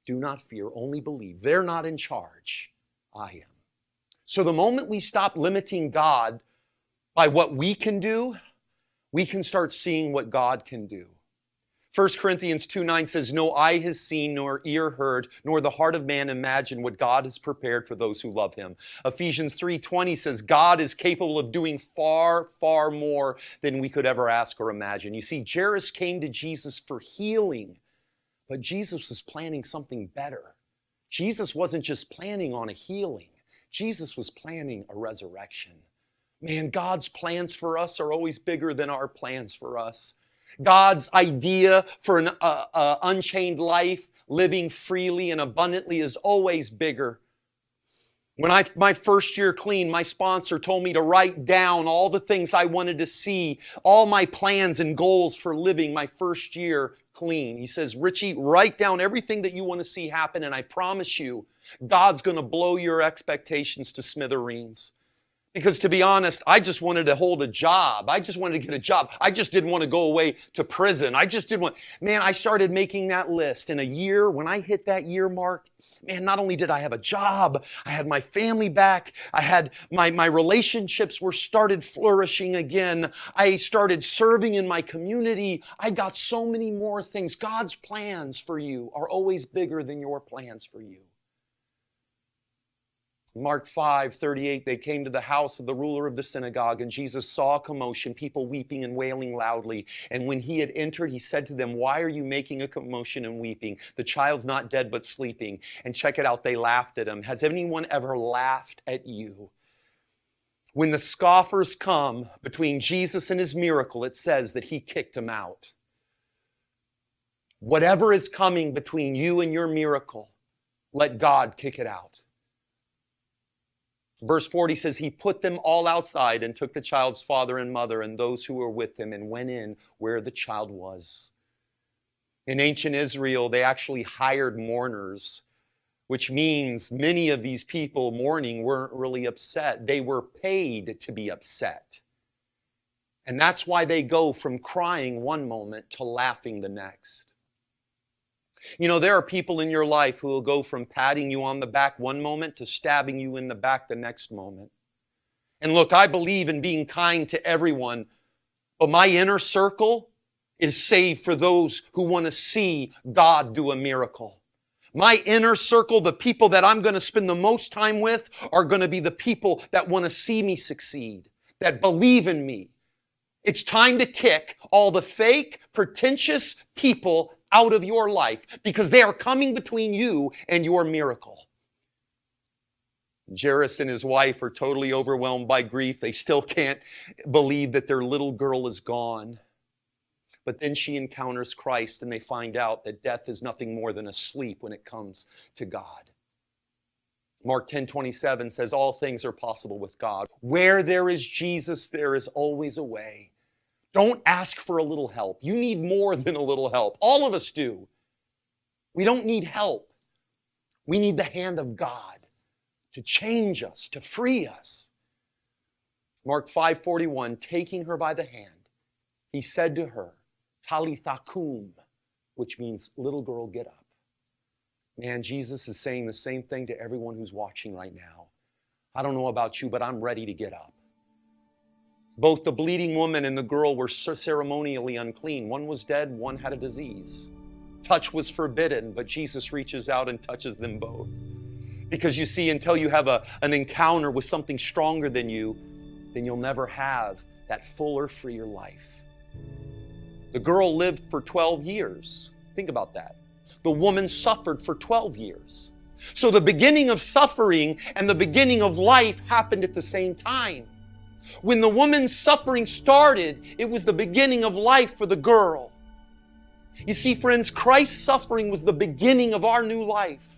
Do not fear, only believe. They're not in charge. I am. So the moment we stop limiting God by what we can do, we can start seeing what God can do. 1 Corinthians 2:9 says, no eye has seen, nor ear heard, nor the heart of man imagined what God has prepared for those who love him. Ephesians 3:20 says, God is capable of doing far, far more than we could ever ask or imagine. You see, Jairus came to Jesus for healing, but Jesus was planning something better. Jesus wasn't just planning on a healing. Jesus was planning a resurrection. Man, God's plans for us are always bigger than our plans for us. God's idea for an unchained life, living freely and abundantly, is always bigger. When my first year clean, my sponsor told me to write down all the things I wanted to see, all my plans and goals for living my first year clean. He says, Richie, write down everything that you want to see happen, and I promise you, God's going to blow your expectations to smithereens. Because to be honest, I just wanted to hold a job. I just wanted to get a job. I just didn't want to go away to prison. I started making that list. In a year, when I hit that year mark, man, not only did I have a job, I had my family back. I had my relationships were started flourishing again. I started serving in my community. I got so many more things. God's plans for you are always bigger than your plans for you. Mark 5:38, they came to the house of the ruler of the synagogue, and Jesus saw a commotion, people weeping and wailing loudly. And when he had entered, he said to them, why are you making a commotion and weeping? The child's not dead, but sleeping. And check it out, they laughed at him. Has anyone ever laughed at you? When the scoffers come between Jesus and his miracle, it says that he kicked them out. Whatever is coming between you and your miracle, let God kick it out. Verse 40 says, he put them all outside and took the child's father and mother and those who were with him and went in where the child was. In ancient Israel, they actually hired mourners, which means many of these people mourning weren't really upset. They were paid to be upset. And that's why they go from crying one moment to laughing the next. You know, there are people in your life who will go from patting you on the back one moment to stabbing you in the back the next moment. And look, I believe in being kind to everyone, but my inner circle is saved for those who want to see God do a miracle. My inner circle, the people that I'm going to spend the most time with, are going to be the people that want to see me succeed, that believe in me. It's time to kick all the fake, pretentious people out of your life because they are coming between you and your miracle. Jairus and his wife are totally overwhelmed by grief. They still can't believe that their little girl is gone. But then she encounters Christ and they find out that death is nothing more than a sleep when it comes to God. Mark 10:27 says, all things are possible with God. Where there is Jesus, there is always a way. Don't ask for a little help. You need more than a little help. All of us do. We don't need help. We need the hand of God to change us, to free us. Mark 5:41, taking her by the hand, he said to her, Talitha kum, which means, little girl, get up. Man, Jesus is saying the same thing to everyone who's watching right now. I don't know about you, but I'm ready to get up. Both the bleeding woman and the girl were ceremonially unclean. One was dead, one had a disease. Touch was forbidden, but Jesus reaches out and touches them both. Because you see, until you have an encounter with something stronger than you, then you'll never have that fuller, freer life. The girl lived for 12 years. Think about that. The woman suffered for 12 years. So the beginning of suffering and the beginning of life happened at the same time. When the woman's suffering started, it was the beginning of life for the girl. You see, friends, Christ's suffering was the beginning of our new life.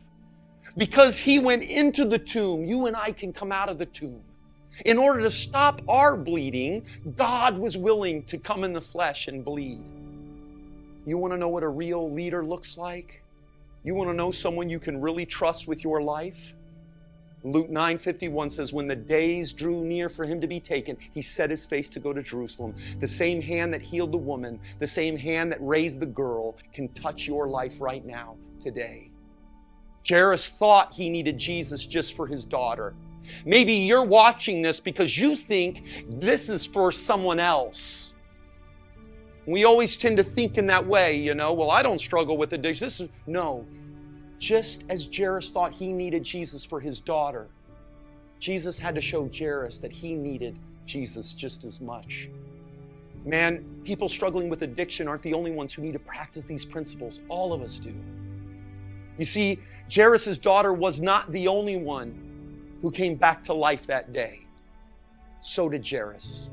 Because he went into the tomb, you and I can come out of the tomb. In order to stop our bleeding, God was willing to come in the flesh and bleed. You want to know what a real leader looks like? You want to know someone you can really trust with your life? Luke 9:51 says, when the days drew near for him to be taken, he set his face to go to Jerusalem. The same hand that healed the woman, the same hand that raised the girl, can touch your life right now, today. Jairus thought he needed Jesus just for his daughter. Maybe you're watching this because you think this is for someone else. We always tend to think in that way, well, I don't struggle with addiction. No. Just as Jairus thought he needed Jesus for his daughter, Jesus had to show Jairus that he needed Jesus just as much. Man, people struggling with addiction aren't the only ones who need to practice these principles. All of us do. You see, Jairus' daughter was not the only one who came back to life that day. So did Jairus.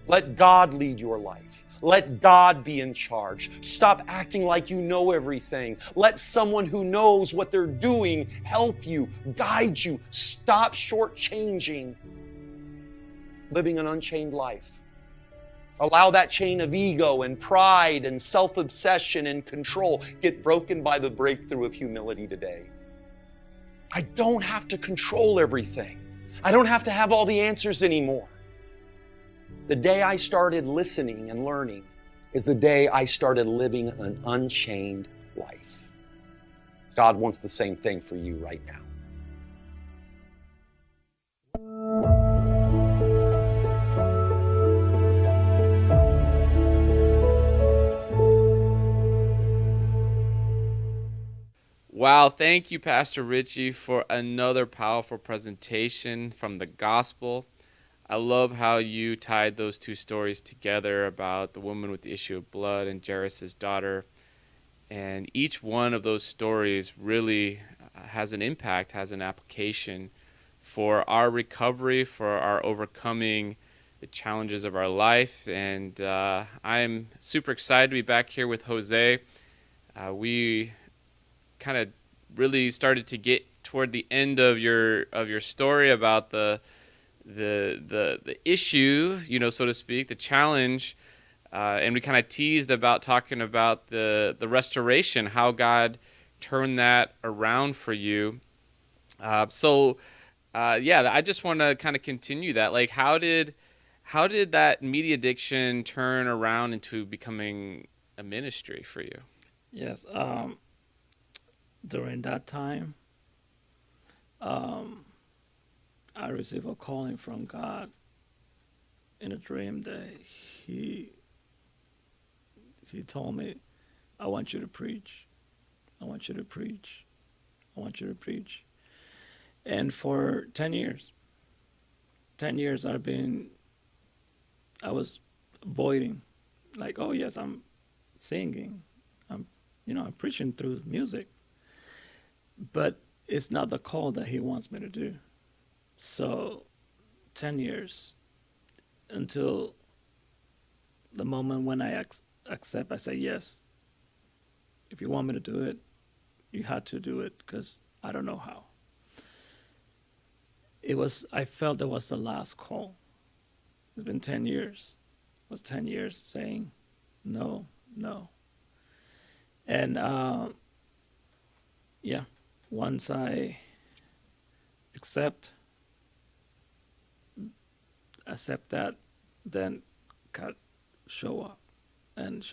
Let God lead your life. Let God be in charge. Stop acting like you know everything. Let someone who knows what they're doing help you, guide you. Stop shortchanging living an unchained life. Allow that chain of ego and pride and self-obsession and control get broken by the breakthrough of humility today. I don't have to control everything. I don't have to have all the answers anymore. The day I started listening and learning is the day I started living an unchained life. God wants the same thing for you right now. Wow, thank you, Pastor Richie, for another powerful presentation from the gospel. I love how you tied those two stories together about the woman with the issue of blood and Jairus' daughter. And each one of those stories really has an impact, has an application for our recovery, for our overcoming the challenges of our life. And I'm super excited to be back here with Jose. We kind of really started to get toward the end of your story about the issue, so to speak, the challenge, and we kind of teased about talking about the restoration, how God turned that around for you. I just want to kind of continue that. Like, how did that media addiction turn around into becoming a ministry for you? Yes. During that time, I received a calling from God in a dream that He told me, I want you to preach. I want you to preach. I want you to preach. And for 10 years I was avoiding, like, oh yes, I'm singing. I'm preaching through music. But it's not the call that He wants me to do. So 10 years until the moment when I accept, I say, yes, if you want me to do it, you had to do it because I don't know how. I felt that was the last call. It's been 10 years. It was 10 years saying no. And once I accept that, then God show up. And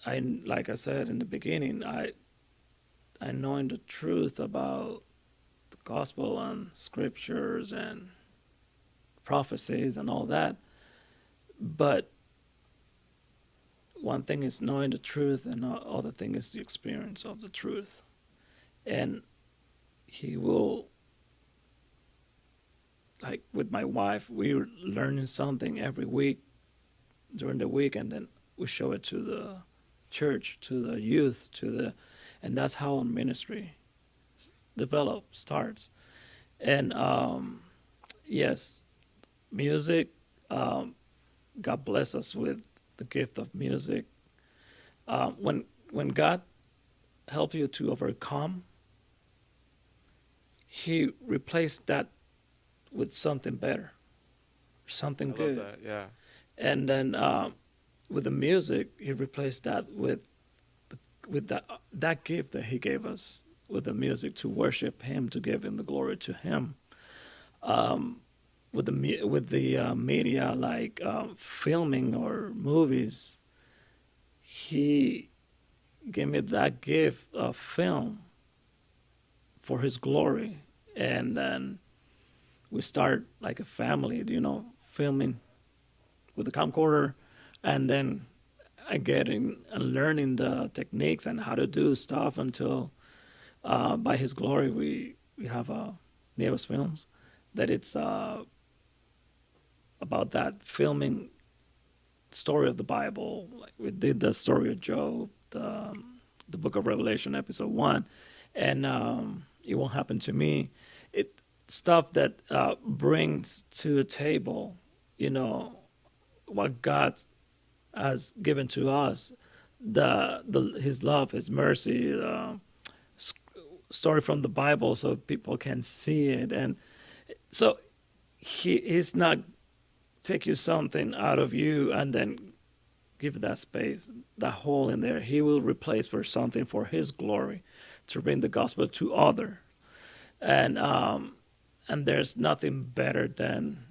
I, like I said in the beginning, I knowing the truth about the gospel and scriptures and prophecies and all that, but one thing is knowing the truth, and the other thing is the experience of the truth. And He will, like with my wife, we're learning something every week during the week, and then we show it to the church, to the youth, and that's how ministry starts. And yes, music, God bless us with the gift of music. When God helps you to overcome, He replaced that with something better, something good. Love that, yeah. And then with the music, He replaced that with that gift that He gave us with the music, to worship Him, to give Him the glory to Him. With the media, like filming or movies, He gave me that gift of film for His glory, and then we start like a family, filming with the camcorder, and then I getting and learning the techniques and how to do stuff until by His glory we have Nieves Films that it's about that filming story of the Bible. Like we did the story of Job, the Book of Revelation, episode 1, and it won't happen to me. It stuff that brings to the table, what God has given to us, the His love, His mercy, story from the Bible, so people can see it, and so He's not take you something out of you and then give that space, that hole in there. He will replace for something for His glory, to bring the gospel to other, and there's nothing better than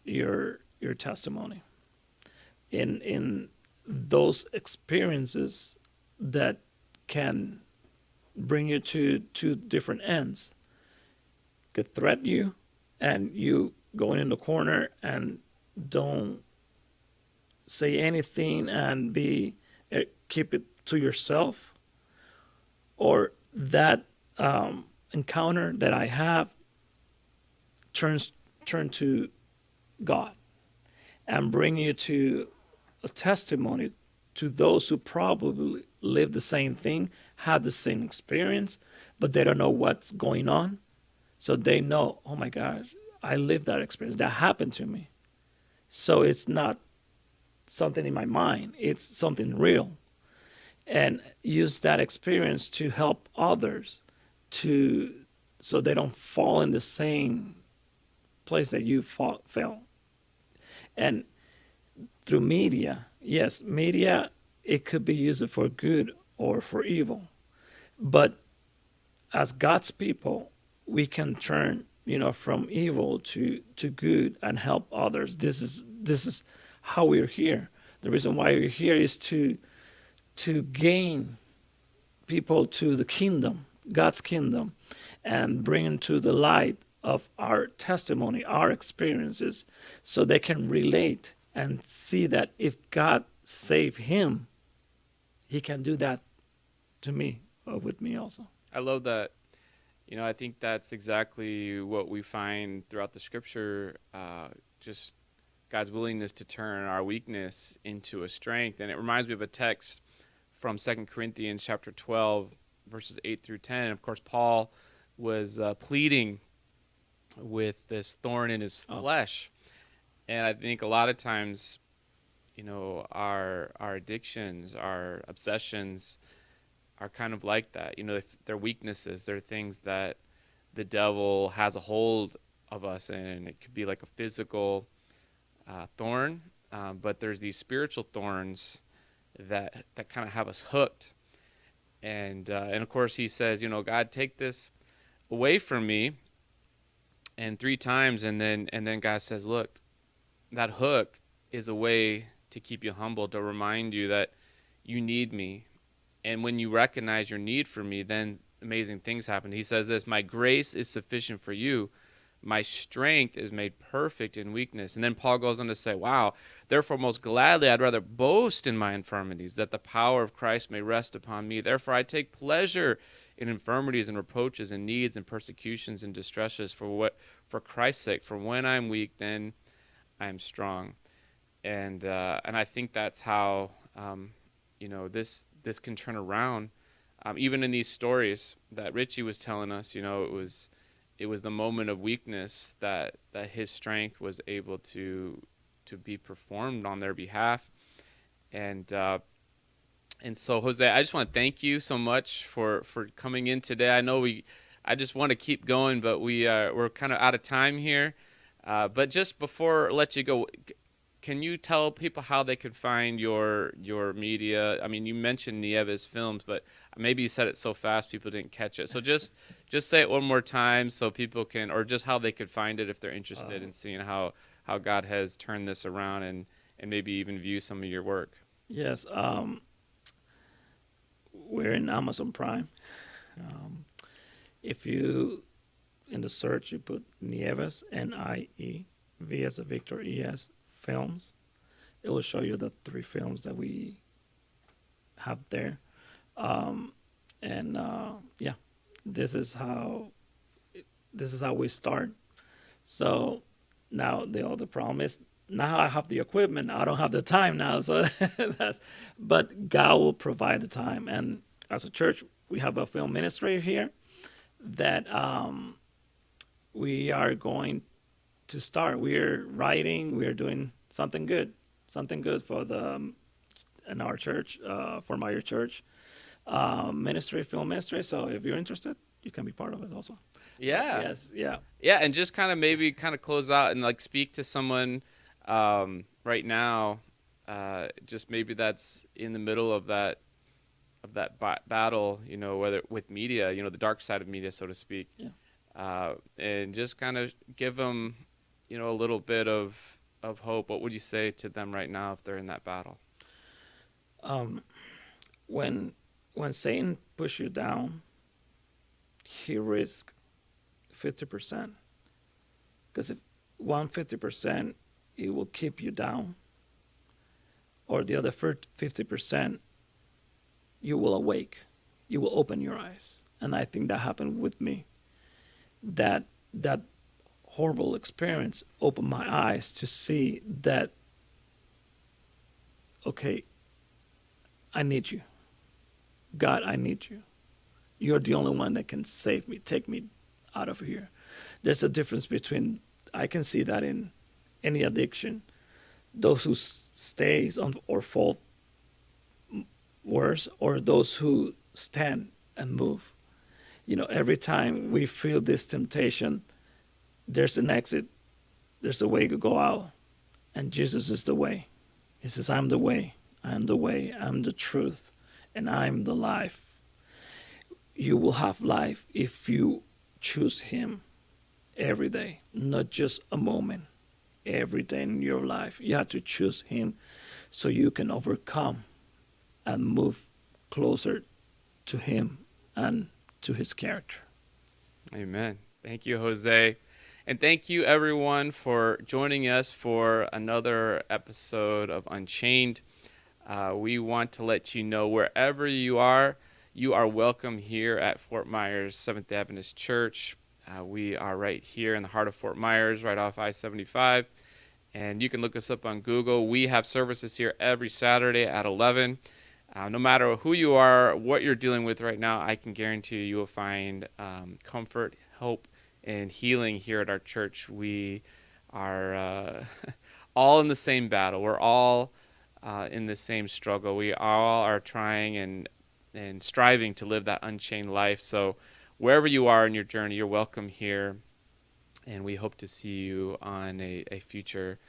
your testimony in those experiences that can bring you to two different ends. Could threaten you, and you going in the corner and don't say anything and keep it to yourself, or that encounter that I have turn to God and bring you to a testimony to those who probably live the same thing, have the same experience, but they don't know what's going on. So they know, oh my gosh, I lived that experience. That happened to me. So it's not something in my mind. It's something real. And use that experience to help others so they don't fall in the same place that you fell. And through media, yes, media, it could be used for good or for evil. But as God's people, we can turn, from evil to good and help others. This is how we're here. The reason why we're here is to gain people to the kingdom, God's kingdom, and bring into the light of our testimony, our experiences, so they can relate and see that if God saved him, He can do that to me or with me also. I love that. I think that's exactly what we find throughout the scripture, just God's willingness to turn our weakness into a strength. And it reminds me of a text from 2 Corinthians chapter 12, verses 8 through 10. Of course, Paul was pleading with this thorn in his flesh. And I think a lot of times, our addictions, our obsessions are kind of like that. They're weaknesses. They're things that the devil has a hold of us in. And it could be like a physical thorn, but there's these spiritual thorns that kind of have us hooked. And of course he says, God, take this away from me. And 3 times, and then God says, look, that hook is a way to keep you humble, to remind you that you need me. And when you recognize your need for me, then amazing things happen. He says this, my grace is sufficient for you. My strength is made perfect in weakness. And then Paul goes on to say, wow, therefore most gladly I'd rather boast in my infirmities, that the power of Christ may rest upon me. Therefore I take pleasure in infirmities and reproaches and needs and persecutions and distresses for Christ's sake. For when I'm weak, then I am strong. And I think that's how this can turn around. Even in these stories that Richie was telling us, it was the moment of weakness that his strength was able to be performed on their behalf. And so, Jose, I just want to thank you so much for coming in today. I just want to keep going, but we're kind of out of time here. But just before I let you go, can you tell people how they could find your media? I mean, you mentioned Nieves Films, but maybe you said it so fast people didn't catch it. So just say it one more time so people can, or just how they could find it if they're interested in seeing how God has turned this around and maybe even view some of your work. Yes. we're in Amazon Prime. Um, if you in the search you put Nieves, Niev as a Victor, Es films, it will show you the 3 films that we have there. And yeah, this is how we start. So now the other problem is now I have the equipment. I don't have the time now. So but God will provide the time. And as a church, we have a film ministry here that we are going to start. We're writing. We're doing something good for the in our church, for my church ministry, film ministry. So if you're interested, you can be part of it also. Yeah. Yes. Yeah. Yeah, and just kind of maybe kind of close out and like speak to someone right now, just maybe that's in the middle of that battle, whether with media, the dark side of media, so to speak. Yeah. And just kind of give them, a little bit of hope. What would you say to them right now if they're in that battle? When Satan pushes you down, he risks 50%. Because if 150%, it will keep you down, or the other 50%, you will awake, you will open your eyes. And I think that happened with me. That horrible experience opened my eyes to see that, okay, I need you. God, I need you. You're the only one that can save me, take me out of here. There's a difference between, I can see that in any addiction, those who stays on or fall worse, or those who stand and move. Every time we feel this temptation, there's an exit, there's a way to go out, and Jesus is the way. He says, I'm the way, I'm the way, I'm the truth, and I'm the life. You will have life if you choose him every day, not just a moment. Every day in your life, you have to choose him so you can overcome and move closer to him and to his character. Amen. Thank you, Jose. And thank you, everyone, for joining us for another episode of Unchained. We want to let you know wherever you are welcome here at Fort Myers Seventh-day Adventist Church. We are right here in the heart of Fort Myers, right off I-75. And you can look us up on Google. We have services here every Saturday at 11. No matter who you are, what you're dealing with right now, I can guarantee you will find comfort, hope, and healing here at our church. We are all in the same battle. We're all in the same struggle. We all are trying and striving to live that unchained life. So wherever you are in your journey, you're welcome here. And we hope to see you on a future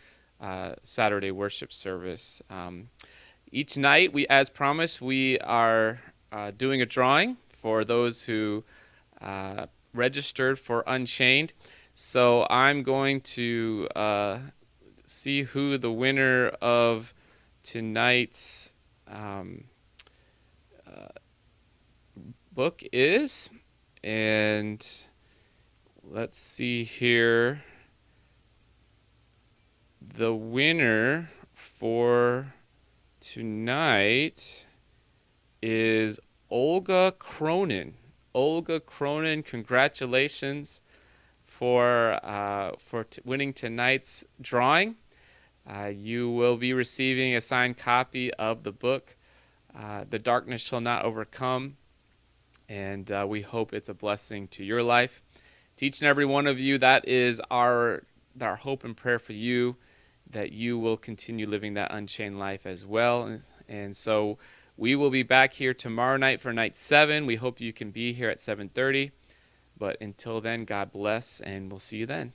Saturday worship service. Each night, as promised, we are doing a drawing for those who registered for Unchained. So I'm going to see who the winner of tonight's book is. And let's see here. The winner for tonight is Olga Cronin. Olga Cronin, congratulations for winning tonight's drawing. You will be receiving a signed copy of the book, The Darkness Shall Not Overcome, and we hope it's a blessing to your life. To each and every one of you, that is our hope and prayer for you, that you will continue living that unchained life as well. And so we will be back here tomorrow night for night 7. We hope you can be here at 7:30. But until then, God bless, and we'll see you then.